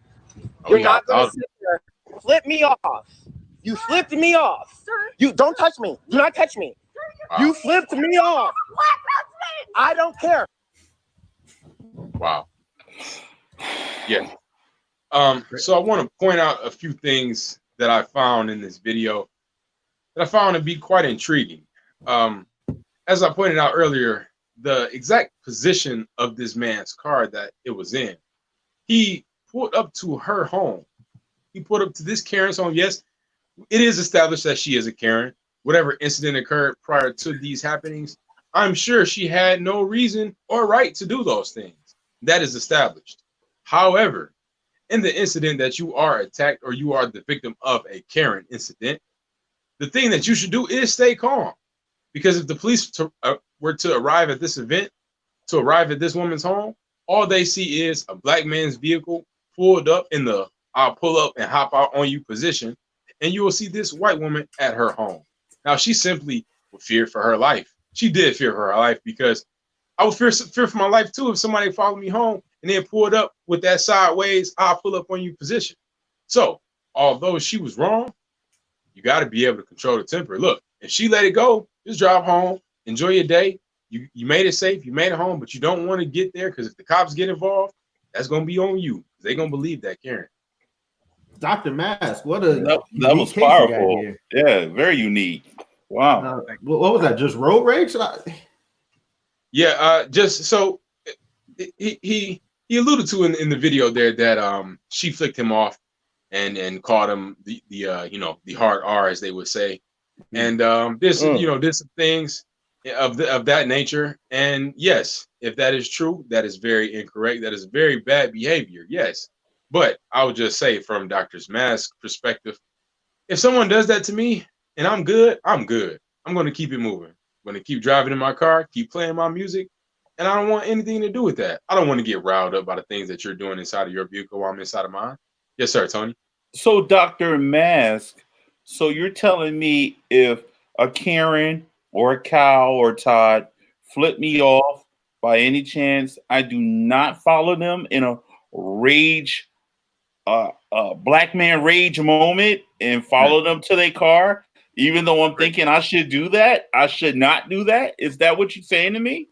you're not going to sit there. Flip me off. You flipped me off. Sir, You don't touch me. Do not touch me. You flipped me off. I don't care. Wow. Yeah. So I want to point out a few things that I found in this video that I found to be quite intriguing. As I pointed out earlier, the exact position of this man's car that it was in, he pulled up to her home. He pulled up to this Karen's home. Yes, it is established that she is a Karen. Whatever incident occurred prior to these happenings, I'm sure she had no reason or right to do those things. That is established. However, in the incident that you are attacked or you are the victim of a Karen incident, the thing that you should do is stay calm. Because if the police were to arrive at this event, to arrive at this woman's home, all they see is a black man's vehicle pulled up in the I'll pull up and hop out on you position, and you will see this white woman at her home. Now, she simply feared for her life. She did fear for her life, because I would fear for my life too if somebody followed me home and then pulled up with that sideways I'll pull up on you position. So, although she was wrong, you got to be able to control the temper. Look, if she let it go, just drive home, enjoy your day. You made it safe, you made it home, but you don't want to get there, because if the cops get involved, that's going to be on you. They're going to believe that, Karen. Dr. Mask, what a that was powerful. Yeah, very unique. Wow. What was that? Just road rage? Yeah, just so he alluded to in the video there that she flicked him off and called him the hard R, as they would say. And there's there's some things of that nature. And yes, if that is true, that is very incorrect. That is very bad behavior. Yes. But I would just say, from Dr. Mask's perspective, if someone does that to me and I'm good, I'm good. I'm going to keep it moving. I'm going to keep driving in my car, keep playing my music, and I don't want anything to do with that. I don't want to get riled up by the things that you're doing inside of your vehicle while I'm inside of mine. Yes, sir, Tony. So, Dr. Mask, so you're telling me if a Karen or a Kyle or Todd flip me off by any chance, I do not follow them in a rage, black man rage moment and follow them to their car, even though I'm thinking I should do that? I should not do that? Is that what you're saying to me?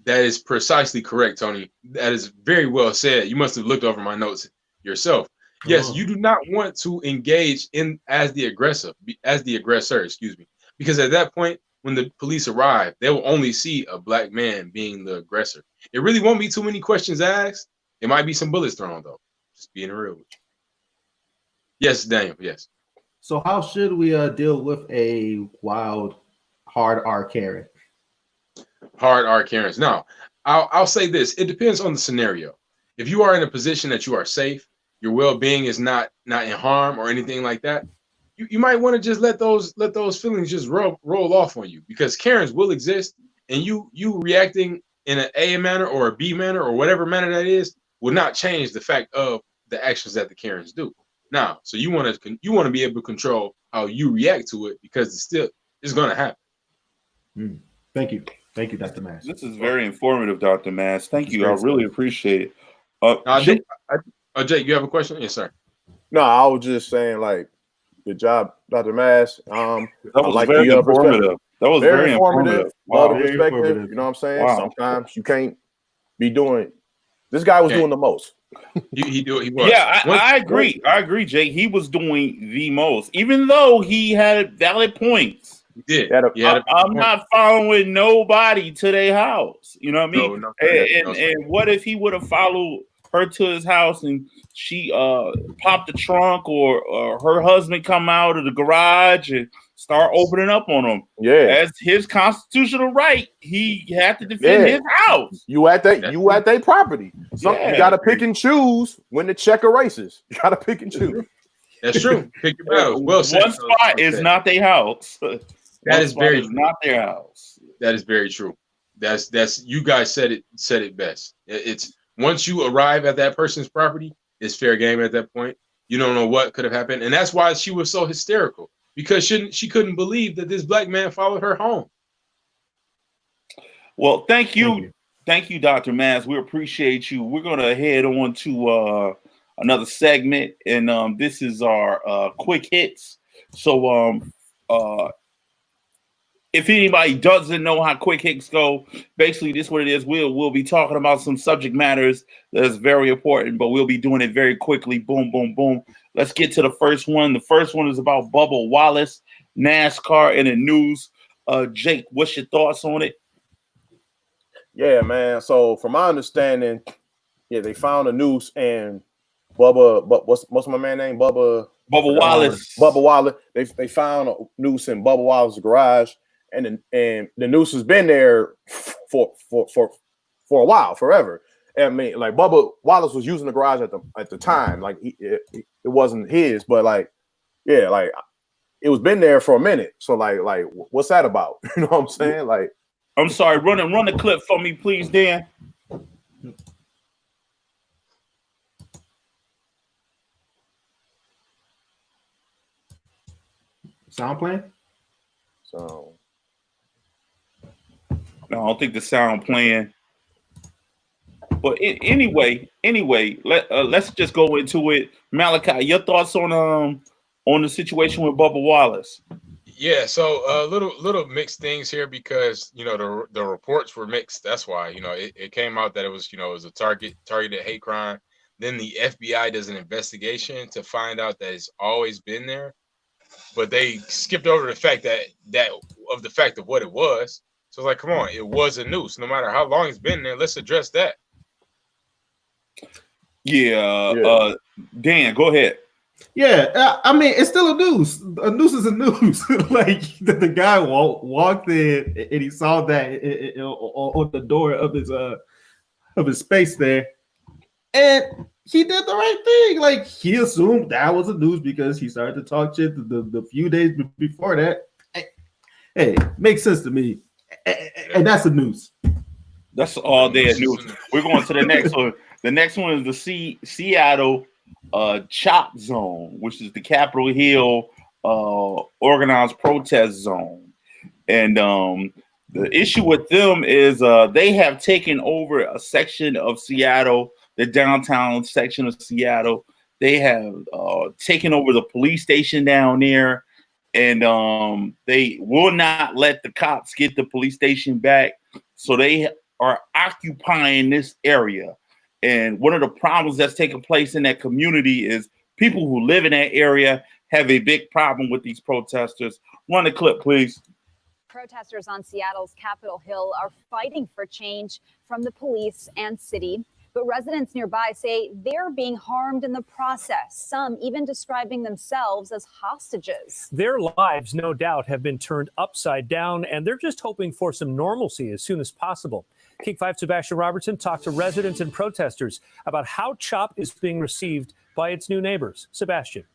That is precisely correct, Tony. That is very well said. You must have looked over my notes yourself. Yes, you do not want to engage in as the aggressor, excuse me, because at that point when the police arrive, they will only see a black man being the aggressor. It really won't be too many questions asked. It might be some bullets thrown, though. Just being real with you. Yes, Daniel, yes. So how should we deal with a wild, hard R Karen? Hard R Karens. Now, I'll say this. It depends on the scenario. If you are in a position that you are safe, your well-being is not in harm or anything like that, you might want to just let those feelings just roll off on you, because Karens will exist, and you reacting in an A manner or a B manner or whatever manner that is will not change the fact of the actions that the Karens do. Now, so you want to be able to control how you react to it, because it's going to happen. Thank you, Dr. Mass. This is very informative, Dr. Mass. Thank you. I really appreciate it. Jake, you have a question? Yes, sir. No, I was just saying, like, good job, Dr. Mass. That was very informative. That was very informative. Wow. Perspective. You know what I'm saying? Wow. Sometimes you can't be doing. This guy was doing the most. He was. Yeah, I agree. I agree, Jake. He was doing the most, even though he had valid points. He did. I'm not following nobody to their house. You know what I mean? No, and what if he would have followed her to his house and she popped the trunk, or her husband come out of the garage and start opening up on him? Yeah, as his constitutional right, he had to defend his house. You at their property. You got to pick and choose when the check erases. You got to pick and choose. That's true. Pick your battles. Well, one spot is not their house. That is very not their house. That is very true. That's you guys said it best. It's once you arrive at that person's property, it's fair game at that point. You don't know what could have happened, and that's why she was so hysterical, because she couldn't believe that this black man followed her home. Well, thank you, Dr. Mass. We appreciate you. We're gonna head on to another segment, and this is our quick hits. So if anybody doesn't know how quick hits go, basically this is what it is. We'll be talking about some subject matters that's very important, but we'll be doing it very quickly. Boom, boom, boom. Let's get to the first one. The first one is about Bubba Wallace, NASCAR in the news. Jake, what's your thoughts on it? Yeah, man. So from my understanding, they found a noose, and Bubba, what's my man name? Bubba Wallace. Bubba Wallace. They found a noose in Bubba Wallace's garage, and the noose has been there for a while, forever. And I mean, like, Bubba Wallace was using the garage at the time, like it wasn't his, but like it was been there for a minute. So like what's that about? You know what I'm saying? Like, I'm sorry, run the clip for me, please, Dan. Sound playing? So no, I don't think the sound playing. But anyway, let's just go into it. Malachi, your thoughts on the situation with Bubba Wallace? Yeah, so little mixed things here, because the reports were mixed. That's why it came out that it was a targeted hate crime. Then the FBI does an investigation to find out that it's always been there, but they skipped over the fact of what it was. So it's like, come on, it was a noose. No matter how long it's been there, let's address that. Yeah. Dan, go ahead. Yeah, I mean, it's still a noose. A noose is a noose. Like, the guy walked in and he saw that on the door of his space there, and he did the right thing. Like, he assumed that was a noose because he started to talk shit the few days before that. Hey, makes sense to me. And that's a noose. That's all day news. We're going to the next one. The next one is the Seattle CHOP zone, which is the Capitol Hill organized protest zone. And the issue with them is they have taken over a section of Seattle, the downtown section of Seattle. They have taken over the police station down there, and they will not let the cops get the police station back. So they are occupying this area. And one of the problems that's taking place in that community is people who live in that area have a big problem with these protesters. Run the clip, please. Protesters on Seattle's Capitol Hill are fighting for change from the police and city. But residents nearby say they're being harmed in the process, some even describing themselves as hostages. Their lives, no doubt, have been turned upside down, and they're just hoping for some normalcy as soon as possible. King 5 Sebastian Robertson talked to residents and protesters about how CHOP is being received by its new neighbors. Sebastian.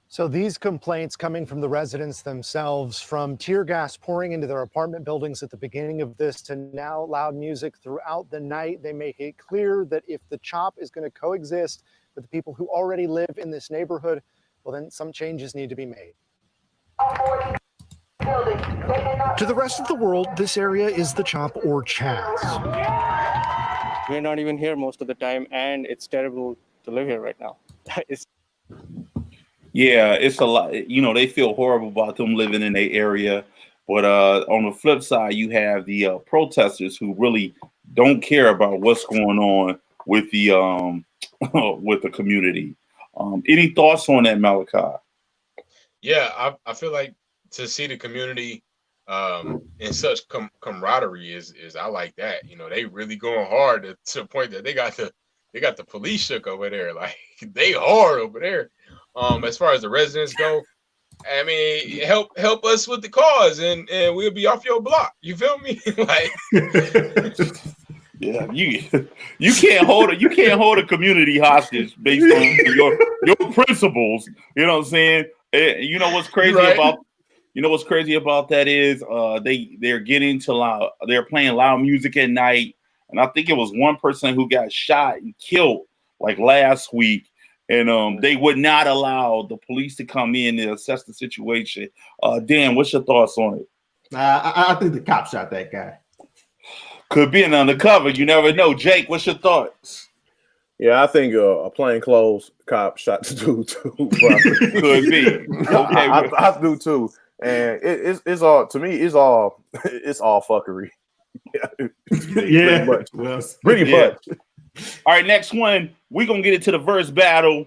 So these complaints coming from the residents themselves, from tear gas pouring into their apartment buildings at the beginning of this to now loud music throughout the night, they make it clear that if the CHOP is going to coexist with the people who already live in this neighborhood, well, then some changes need to be made. To the rest of the world, this area is the CHOP or Chaz. We're not even here most of the time, and it's terrible to live here right now. Yeah, it's a lot. You know, they feel horrible about them living in their area. But on the flip side, you have the protesters who really don't care about what's going on with the with the community. Any thoughts on that, Malachi? Yeah, I feel like to see the community in such camaraderie is I like that. You know, they really going hard to the point that they got the police shook over there. Like they hard over there. As far as the residents go, I mean, help us with the cause, and we'll be off your block. You feel me? Like, yeah, you can't hold a community hostage based on your principles. You know what I'm saying? You know what's crazy about that is they're getting to loud. They're playing loud music at night, and I think it was one person who got shot and killed like last week. And they would not allow the police to come in and assess the situation. Dan, what's your thoughts on it? I think the cop shot that guy. Could be an undercover. You never know. Jake, what's your thoughts? Yeah, I think a plainclothes cop shot the dude too. Could be. Okay, I do too. And it's all, to me, it's all fuckery. Yeah, pretty much. All right, next one. We're going to get into the verse battle.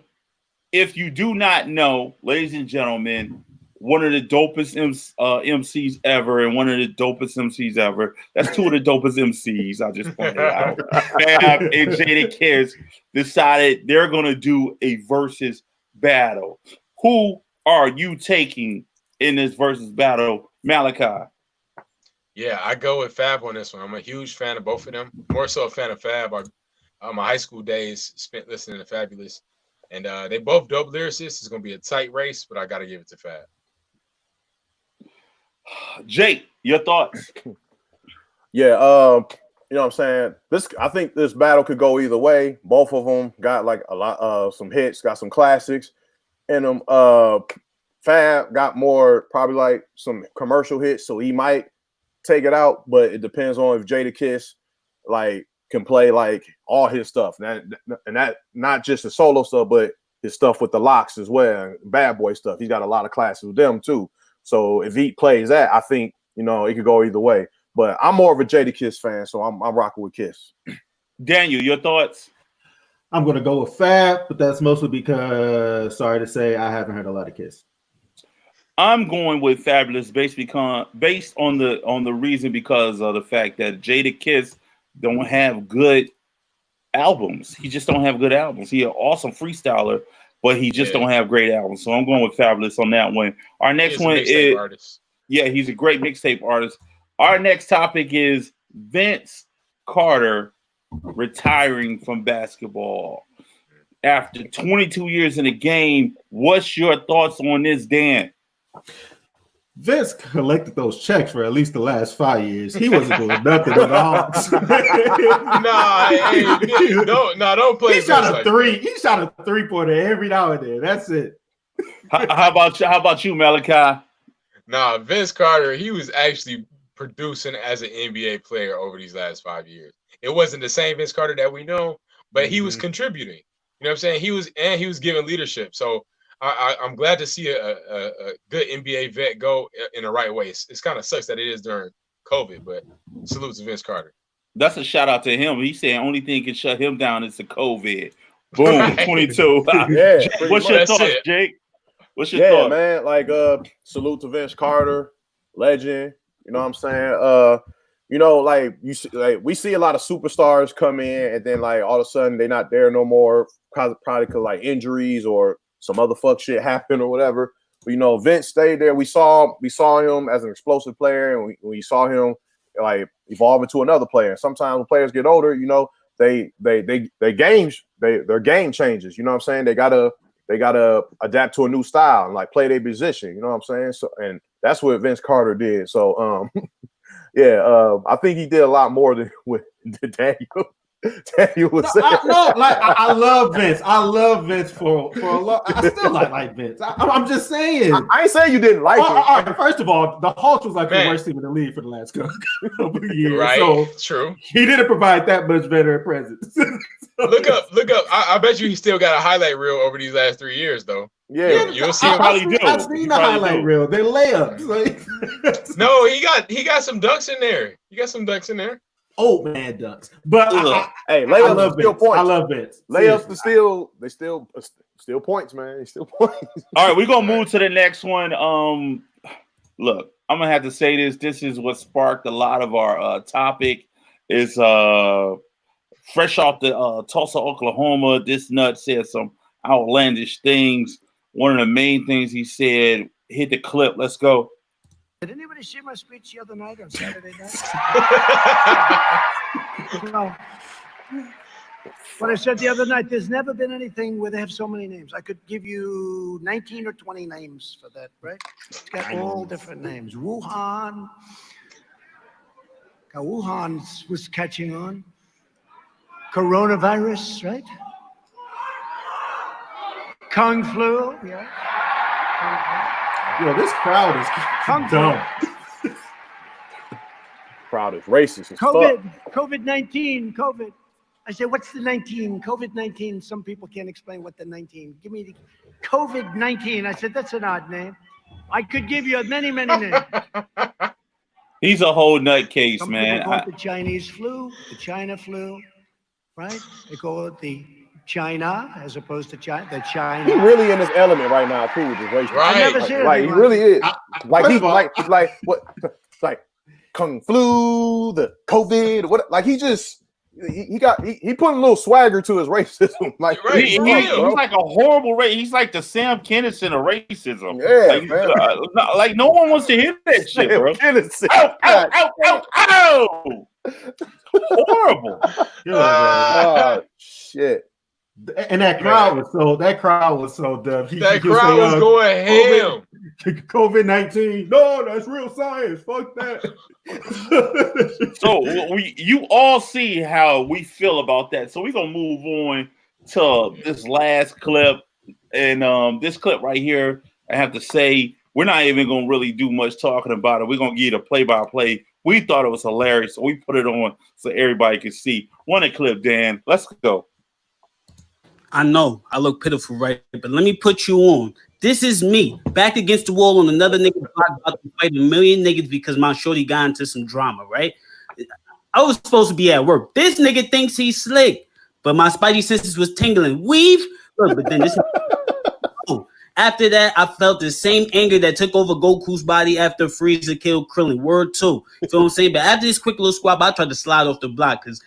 If you do not know, ladies and gentlemen, one of the dopest MCs ever and one of the dopest MCs ever. That's two of the dopest MCs, I just pointed out. Fab and Jadakiss decided they're going to do a versus battle. Who are you taking in this versus battle, Malachi? Yeah, I go with Fab on this one. I'm a huge fan of both of them. More so a fan of Fab. My high school days spent listening to Fabulous, and they both dope lyricists. It's going to be a tight race, but I got to give it to Fab. Jake, your thoughts? Yeah, you know what I'm saying? I think this battle could go either way. Both of them got like a lot some hits, got some classics in them. Fab got more probably like some commercial hits, so he might take it out, but it depends on if Jadakiss like can play like all his stuff, and that not just the solo stuff, but his stuff with the Locks as well, Bad Boy stuff. He's got a lot of classes with them too. So if he plays that, I think it could go either way. But I'm more of a Jadakiss fan, so I'm rocking with Kiss. Daniel, your thoughts? I'm gonna go with Fab, but that's mostly because, sorry to say, I haven't heard a lot of Kiss. I'm going with Fabulous based on the reason because of the fact that Jadakiss don't have good albums. He just don't have good albums. He's an awesome freestyler, but he just don't have great albums. So I'm going with Fabulous on that one. Our next one is artist. Yeah, he's a great mixtape artist. Our next topic is Vince Carter retiring from basketball after 22 years in the game. What's your thoughts on this, Dan? Vince collected those checks for at least the last 5 years. He wasn't doing nothing with the Hawks. Don't play. He shot a three. He shot a 3-pointer every now and then. That's it. How about you, Malachi? Nah, Vince Carter, he was actually producing as an NBA player over these last 5 years. It wasn't the same Vince Carter that we know, but he was contributing. You know what I'm saying? He was giving leadership. So I'm glad to see a good NBA vet go in the right way. It's kind of sucks that it is during COVID, but salute to Vince Carter. That's a shout out to him. He said only thing can shut him down is the COVID. Boom, right. 22. Yeah. What's your thoughts, Jake? What's your thoughts? Man? Like salute to Vince Carter. legend. You know what I'm saying? You know, like we see a lot of superstars come in, and then like all of a sudden they're not there no more, probably because like injuries or some other fuck shit happened or whatever. But, you know, Vince stayed there. We saw him as an explosive player, and we saw him like evolve into another player. And sometimes when players get older, you know, their game changes. You know what I'm saying? They gotta adapt to a new style and like play their position. You know what I'm saying? So, and that's what Vince Carter did. So yeah, I think he did a lot more than what Daniel was saying. I love Vince. I love Vince for a lot. I still like Vince. I'm just saying. I ain't saying you didn't like him. First of all, the Hawks was like the worst team in the league for the last couple of years. Right, so true. He didn't provide that much better presence. Look up. I bet you he still got a highlight reel over these last 3 years, though. Yeah, you'll see. I've seen the highlight reel. They're layups. No, he got some dunks in there. He got some dunks in there. Old man dunks. But hey, layups are still points. I love Vince. Layups are still points, man. They still points. All right, we're gonna move to the next one. Look, I'm gonna have to say this. This is what sparked a lot of our topic. Is fresh off the Tulsa, Oklahoma. This nut said some outlandish things. One of the main things he said, hit the clip. Let's go. Did anybody see my speech the other night on Saturday night? No. What I said the other night, there's never been anything where they have so many names. I could give you 19 or 20 names for that, right? It's got all different names. Wuhan. Wuhan was catching on. Coronavirus, right? Kung flu, yeah. Yo, this crowd is dumb. Crowd is racist as fuck. COVID-19, COVID. I said, what's the 19? COVID-19. Some people can't explain what the 19. Give me the COVID-19. I said, that's an odd name. I could give you many, many names. He's a whole nutcase, Some man. people call it the Chinese flu, the China flu, right? They call it the China as opposed to China. The China. He's really in his element right now too, with his race. Right. I never said Like he really is. Like what? Like Kung Flu, the COVID. What? Like he put a little swagger to his racism. Like he's like a horrible race. He's like the Sam Kinison of racism. Yeah, like, man. Like no one wants to hear that shit, bro. Ow! Horrible. Shit. And that crowd was so dumb. That crowd was going ham. COVID-19. No, that's real science. Fuck that. So you all see how we feel about that. So we're gonna move on to this last clip. And this clip right here, I have to say, we're not even gonna really do much talking about it. We're gonna give you the play-by-play. We thought it was hilarious, so we put it on so everybody can see. Run a clip, Dan. Let's go. I know I look pitiful, right? But let me put you on. This is me back against the wall on another nigga block, about to fight a million niggas because my shorty got into some drama, right? I was supposed to be at work. This nigga thinks he's slick, but my spidey senses was tingling. Weave, look, but then this. After that, I felt the same anger that took over Goku's body after Frieza killed Krillin. Word 2. You feel what I'm saying? But after this quick little squab, I tried to slide off the block because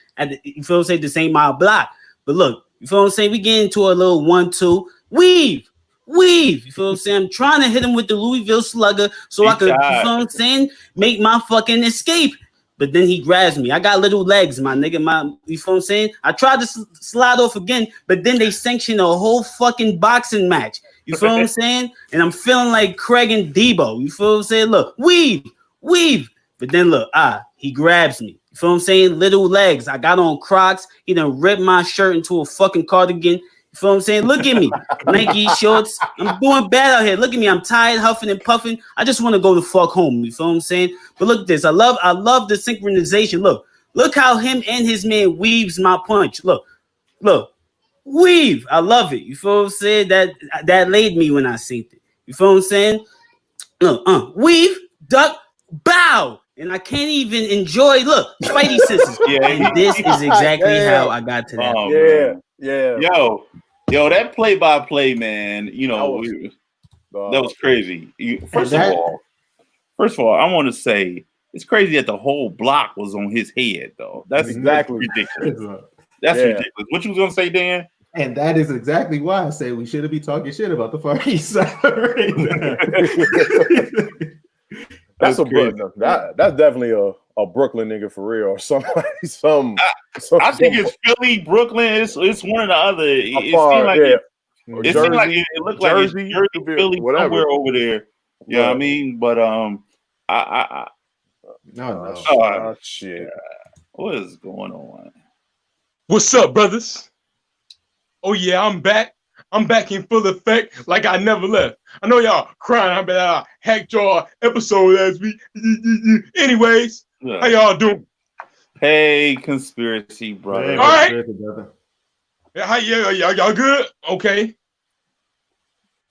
you feel what I'm saying? This ain't my block. But look, you feel what I'm saying? We get into a little 1-2. Weave. You feel what I'm saying? I'm trying to hit him with the Louisville Slugger so I could, you feel what I'm saying? Make my fucking escape. But then he grabs me. I got little legs, my nigga. You feel what I'm saying? I tried to slide off again, but then they sanctioned a whole fucking boxing match. You feel what I'm saying? And I'm feeling like Craig and Debo. You feel what I'm saying? Look, weave. But then look, he grabs me. You feel what I'm saying? Little legs. I got on Crocs. He done ripped my shirt into a fucking cardigan. You feel what I'm saying? Look at me. Nike shorts. I'm doing bad out here. Look at me. I'm tired, huffing and puffing. I just want to go the fuck home. You feel what I'm saying? But look at this. I love the synchronization. Look how him and his man weaves my punch. Look. Weave. I love it. You feel what I'm saying? That laid me when I seen it. You feel what I'm saying? Look, weave, duck, bow. And I can't even enjoy, look, Spidey senses. And this is exactly how I got to that. Yo, that play-by-play, man, you know, that was crazy. First of First of all, I want to say it's crazy that the whole block was on his head, though. That's Exactly. ridiculous. That's Yeah. ridiculous. What you was gonna say, Dan? And that is exactly why I say we shouldn't be talking shit about the Far East Side right now. That's crazy. that's definitely a Brooklyn nigga for real, or somebody. I think it's Philly, Brooklyn. It's one or the other. It seemed like it Jersey, seemed like it looked like it's Jersey, Jersey, Philly, whatever. somewhere over there. You know what I mean? But no, shit. What is going on? What's up, brothers? Oh yeah, I'm back. I'm back in full effect, like I never left. I know y'all crying about hacked your episode last week. Anyways, how y'all doing? Hey, conspiracy brother. All right. How y'all good? Okay.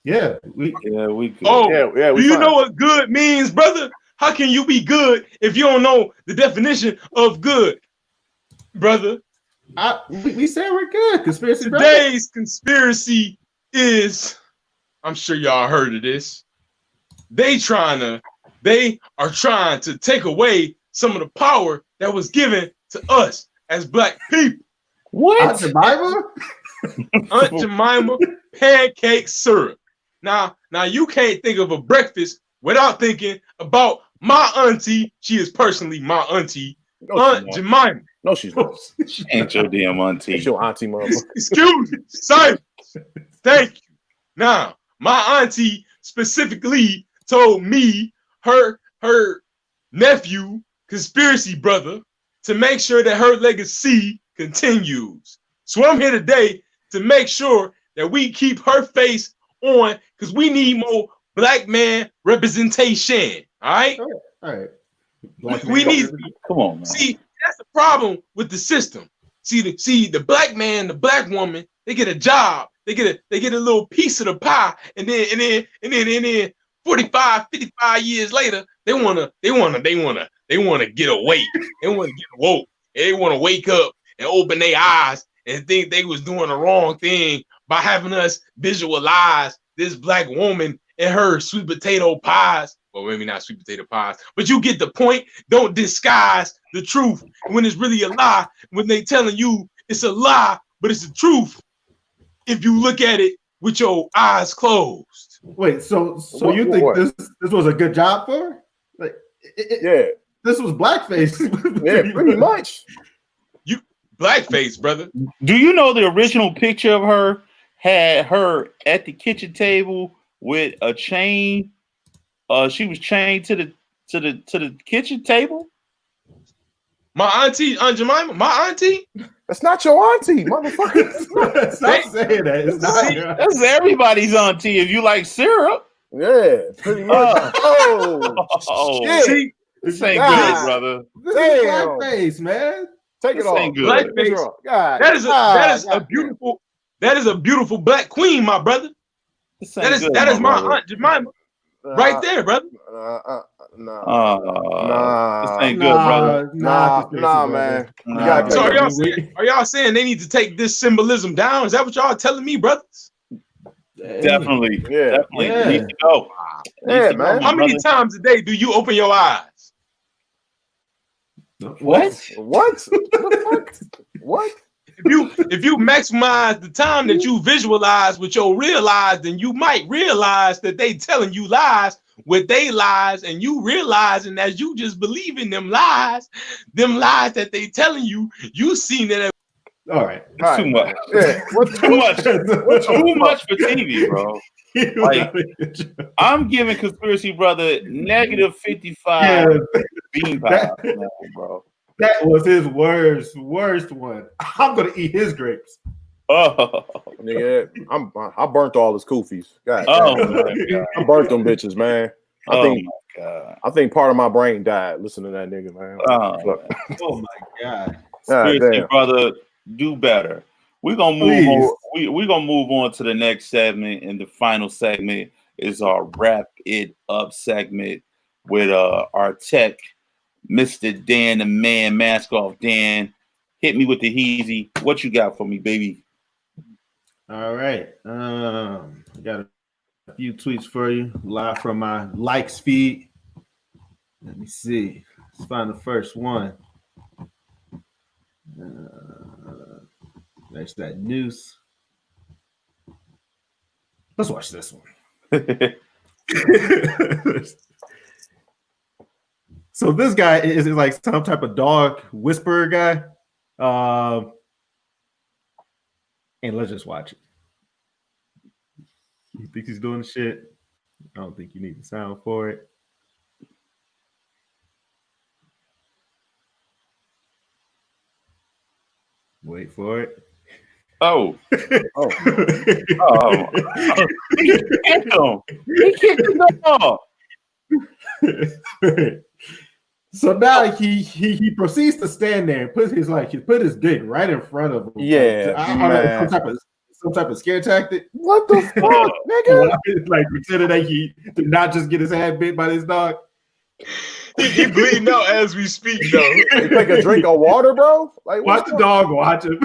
Yeah, we good. Oh, yeah. Do you know what good means, brother? How can you be good if you don't know the definition of good, brother? We say we're good. Conspiracy. Today's conspiracy is, I'm sure y'all heard of this. They are trying to take away some of the power that was given to us as black people. What? Aunt Jemima? Aunt Jemima pancake syrup. Now you can't think of a breakfast without thinking about my auntie. She is personally my auntie, Aunt Jemima. No, she's not. She ain't your damn auntie. It's your auntie, mother. Excuse me. Silence. Thank you. Now, my auntie specifically told me her nephew, conspiracy brother, to make sure that her legacy continues. So I'm here today to make sure that we keep her face on, because we need more black man representation. All right? All right. We need. Come on, man. See, that's the problem with the system. See the black man, the black woman, they get a job, they get a little piece of the pie, and then 45, 55 years later, they wanna get away. They want to get woke. They want to wake up and open their eyes and think they was doing the wrong thing by having us visualize this black woman and her sweet potato pies. Well, maybe not sweet potato pies, but you get the point. Don't disguise the truth when it's really a lie. When they telling you it's a lie, but it's the truth if you look at it with your eyes closed. Wait, so you think this was a good job for her? Like, yeah, this was blackface. Yeah, pretty much. You blackface, brother. Do you know the original picture of her had her at the kitchen table with a chain? She was chained to the kitchen table. My auntie, Aunt Jemima, my auntie. That's not your auntie, motherfucker. Stop saying that. It's not your auntie. That's everybody's auntie if you like syrup. Yeah, pretty much. Shit. See, this ain't good, brother. This is blackface, man. Take it off. Ain't good. Blackface. God, that is a beautiful black queen, my brother. That is my Aunt Jemima. Right there, brother. This ain't good, brother. Nah, man. So are y'all saying they need to take this symbolism down? Is that what y'all telling me, brothers? Definitely. Yeah. Definitely. It needs to go. Yeah, man. How many times a day do you open your eyes? What? What? What? If you maximize the time that you visualize with your real eyes, then you might realize that they telling you lies with they lies, and you realizing as you just believe in them lies that they telling you seen it. All right. That's too much. Yeah. Too much. Too much for TV, bro. Like, I'm giving conspiracy brother negative 55 bean pies, bro. That was his worst one. I'm gonna eat his grapes. Oh, nigga, I burnt all his koofies. God, God. I burnt them bitches, man. My God. I think part of my brain died listening to that nigga, man. Oh my God. Conspiracy brother, do better. We're gonna move on. We're gonna move on to the next segment, and the final segment is our wrap it up segment with our tech, Mr. Dan the Man, mask off. Dan, hit me with the heezy. What you got for me, baby? All right. I got a few tweets for you live from my likes feed. Let me see. Let's find the first one. There's that noose. Let's watch this one. So this guy is like some type of dog whisperer guy. And let's just watch it. You think he's doing the shit? I don't think you need the sound for it. Wait for it. Oh. He kicked him. He kicked the dog. So now he proceeds to stand there and put his dick right in front of him. Yeah, man. Some type of scare tactic. What the fuck, nigga? Like pretending that he did not just get his head bit by this dog. He bleeding out as we speak, though. You take a drink of water, bro? Like, watch the dog watch him.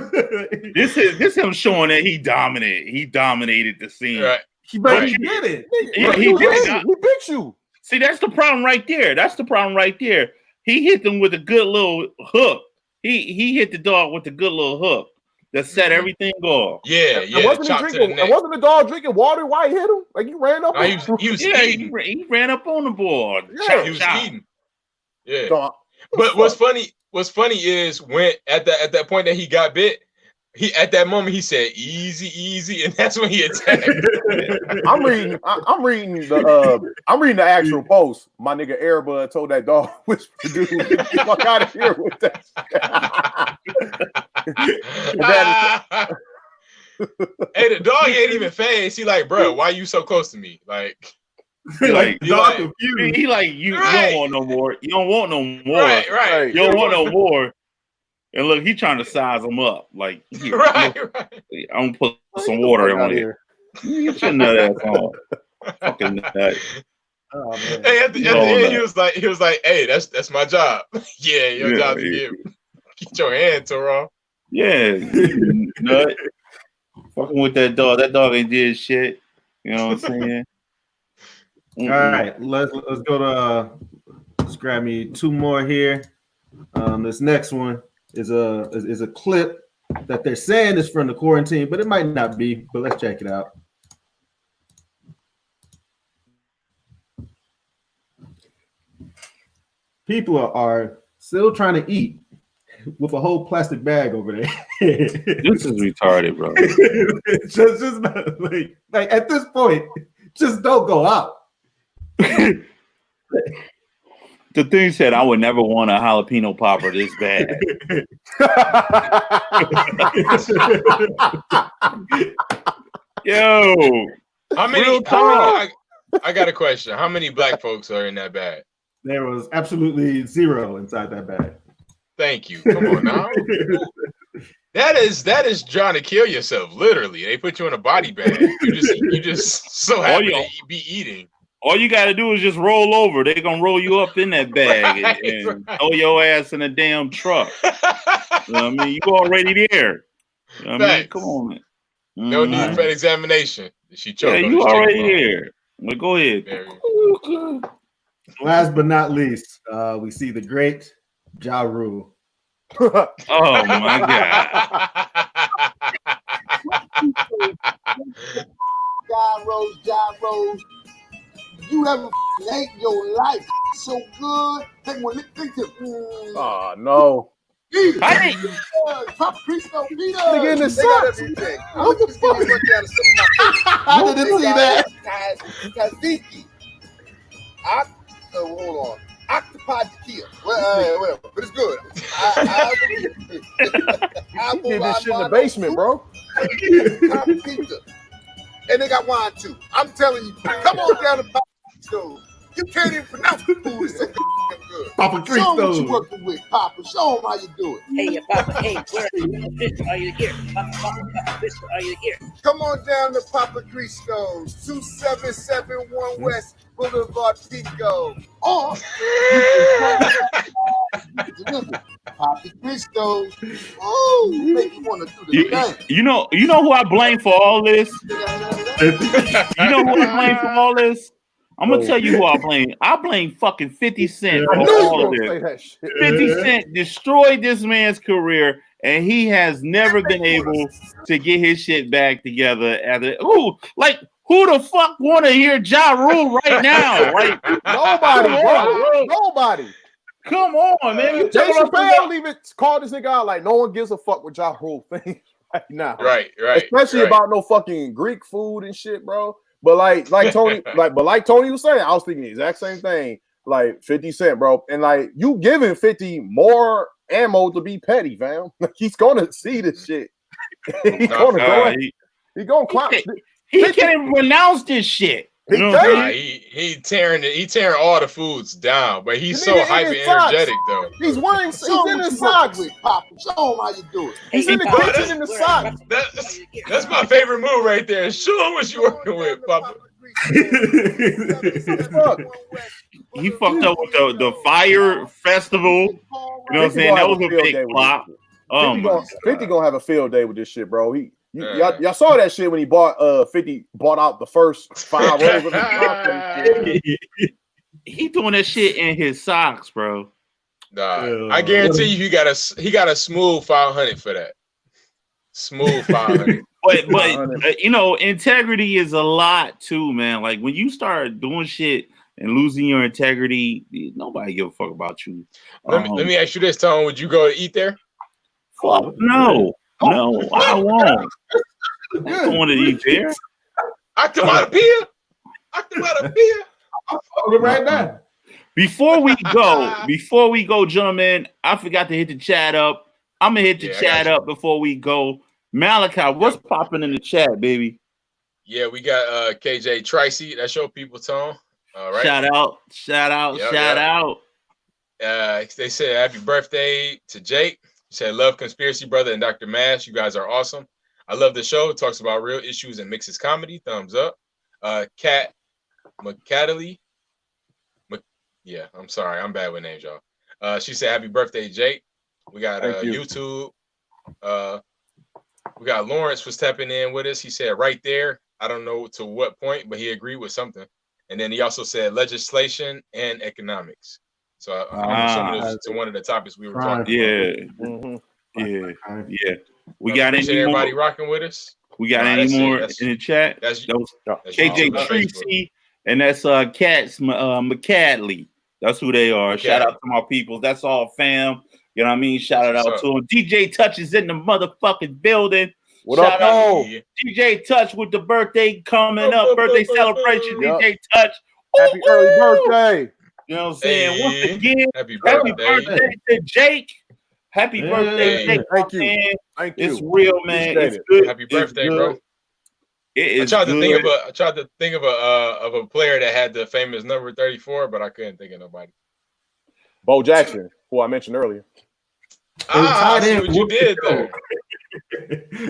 This him showing that he dominated. He dominated the scene. Right. He did it. He bit you. See, that's the problem right there. He hit them with a good little hook. He hit the dog with a good little hook that set everything off. Yeah. Wasn't the dog drinking water while he hit him? Like he ran up. No, he was eating. He ran up on the board. Yeah, he was eating. Yeah. Dog. But what's funny is when at that point that he got bit, at that moment he said easy, and that's when he attacked. I'm reading the actual post. My nigga Airbud told that dog whisper, dude, get the fuck out of here with that. Hey, the dog ain't even phased. He like, bro, why you so close to me? Like dog confused. He like, you don't want no more. You don't want no more. Right. You don't want no more. And look, he trying to size him up. Like, here, I'm gonna put some water in here. Get your nut ass on. Fucking nut. Oh, man. Hey, at the end, he was like, hey, that's my job. Yeah, your job to get your hand tore off. Yeah, nut. Fucking with that dog. That dog ain't did shit. You know what I'm saying? All right, let's go to let's grab me two more here. This next one is a clip that they're saying is from the quarantine, but it might not be. But let's check it out. People are still trying to eat with a whole plastic bag over there. This is retarded, bro. just like at this point, just don't go out. The thing said, I would never want a jalapeno popper this bad. Yo, how many? I got a question. How many black folks are in that bag? There was absolutely zero inside that bag. Thank you. Come on now. That is trying to kill yourself. Literally, they put you in a body bag. You just so happy to be eating. All you got to do is just roll over. They're going to roll you up in that bag and throw your ass in a damn truck. You know what I mean? You already there. You know what I mean? Come on, man. No need for an examination. She choked. Yeah, you already here. Well, go ahead. Last but not least, we see the great Ja Rule. Oh, my God. Ja Rose. You ever hate your life so good that when it thinks of oh no. Papa Cristo, Peter. Nigga in the socks. What the fuck? How did it see that? Tzatziki. Hold on. Octopi tequila. Whatever. But it's good. I did this shit in the basement, bro. Papa Pizza. And they got wine too. I'm telling you, come on down to Papa Cristo. You can't even pronounce the food. It's so good. Papa Cristo. Show them what you working with, Papa. Show them how you do it. Hey, Papa. Hey, where are you here? Papa, are you here? Come on down to Papa Cristo's, 2771 West Boulevard, Pico. Or Papa Cristo's. Oh, make you want to do the thing. You know who I blame for all this? You know who I blame for all this? I'm gonna tell you who I blame. I blame fucking 50 Cent I for knew you all of were gonna say this. that shit. 50 Cent destroyed this man's career, and he has never been able to get his shit back together. Who the fuck want to hear Ja Rule right now? Like Nobody, come bro. on, Nobody. Come on, man. You Jay talking about Chappelle even called this nigga out like no one gives a fuck what Ja Rule thinks right now. Right. Especially about no fucking Greek food and shit, bro. But like Tony, like Tony was saying, I was thinking the exact same thing. Like 50 Cent, bro, and like you giving 50 more ammo to be petty, fam. Like he's gonna see this shit. He's gonna go. He gonna climb. He can't even pronounce this shit. You know what I'm saying? He tearing all the foods down, but he's so hyper energetic though. He's wearing. He's in his socks. Show him how you do it. He's in the kitchen in the socks. That's my favorite move right there. Show him what you working with, Papa. He fucked up with the fire festival. You know what I'm saying? That was a big flop. 50 gonna have a field day with this shit, bro. Y'all saw that shit when he bought 50 bought out the first 5 rolls of the He doing that shit in his socks, bro. Nah, I guarantee you he got a smooth 500 for that. Smooth 500. But you know, integrity is a lot too, man. Like when you start doing shit and losing your integrity, nobody give a fuck about you. Let me ask you this, Tone. Would you go to eat there? Fuck no, I won't. I don't want to eat there. Octomatopia. Right now. Before we go, gentlemen, I forgot to hit the chat up. I'm gonna hit the chat up before we go. Malachi, what's popping in the chat, baby? Yeah, we got KJ Tracy. That's your people, Tone. All right. Shout out. They said happy birthday to Jake. He said love Conspiracy Brother and Dr. Mash. You guys are awesome. I love the show. It talks about real issues and mixes comedy. Thumbs up. Kat McCadley. Yeah, I'm sorry. I'm bad with names, y'all. She said happy birthday, Jake. We got YouTube. We got Lawrence was tapping in with us. He said right there. I don't know to what point, but he agreed with something. And then he also said legislation and economics. So I'm assuming it was to one of the topics we were talking about. Yeah. We got appreciate any everybody more? rocking with us? We got any more in the chat? That's KJ Tracy, and that's Cats McCadley. That's who they are. Shout out to my people. That's all, fam. You know what I mean? Shout it out to them. DJ Touch is in the motherfucking building. Shout out DJ Touch with the birthday coming up. Birthday celebration, DJ Touch. Happy early birthday. You know what I'm saying? Once again, happy birthday to Jake. Happy birthday, Jake. Thank you. Man. Thank you. It's real, man. Appreciate It's it. good. Happy birthday, bro. It is I tried to think of a player that had the famous number 34, but I couldn't think of nobody. Bo Jackson, who I mentioned earlier. I see what you did there.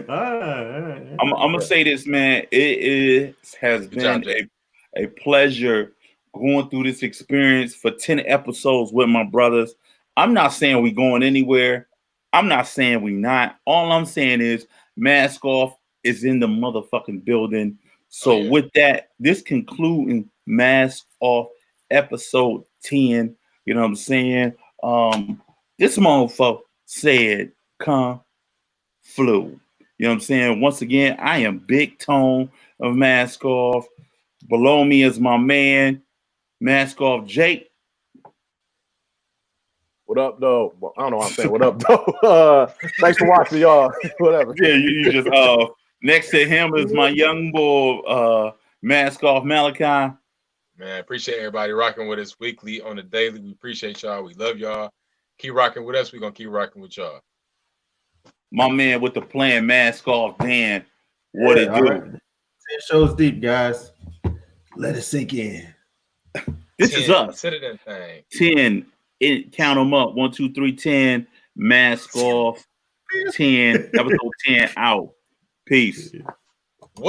I'm gonna say this, man. It has been a pleasure going through this experience for 10 episodes with my brothers. I'm not saying we going anywhere. I'm not saying we not. All I'm saying is Mask Off is in the motherfucking building. So with that, this concluding Mask Off episode 10. You know what I'm saying? This motherfucker said come flu. You know what I'm saying? Once again, I am Big Tone of Mask Off. Below me is my man, Mask Off Jake. What up, though? I don't know what I'm saying. What up, though? Thanks for watching, y'all. Whatever. Yeah, you just next to him is my young boy, Mask Off Malachi. Man, appreciate everybody rocking with us weekly on the daily. We appreciate y'all. We love y'all. Keep rocking with us. We're gonna keep rocking with y'all. My man with the plan, Mask Off, Dan. What it do? Right. 10 shows deep, guys. Let it sink in. This is us. 10. 10. Count them up. 1, 2, 3, 10. Mask Off. 10. Episode 10 out. Peace.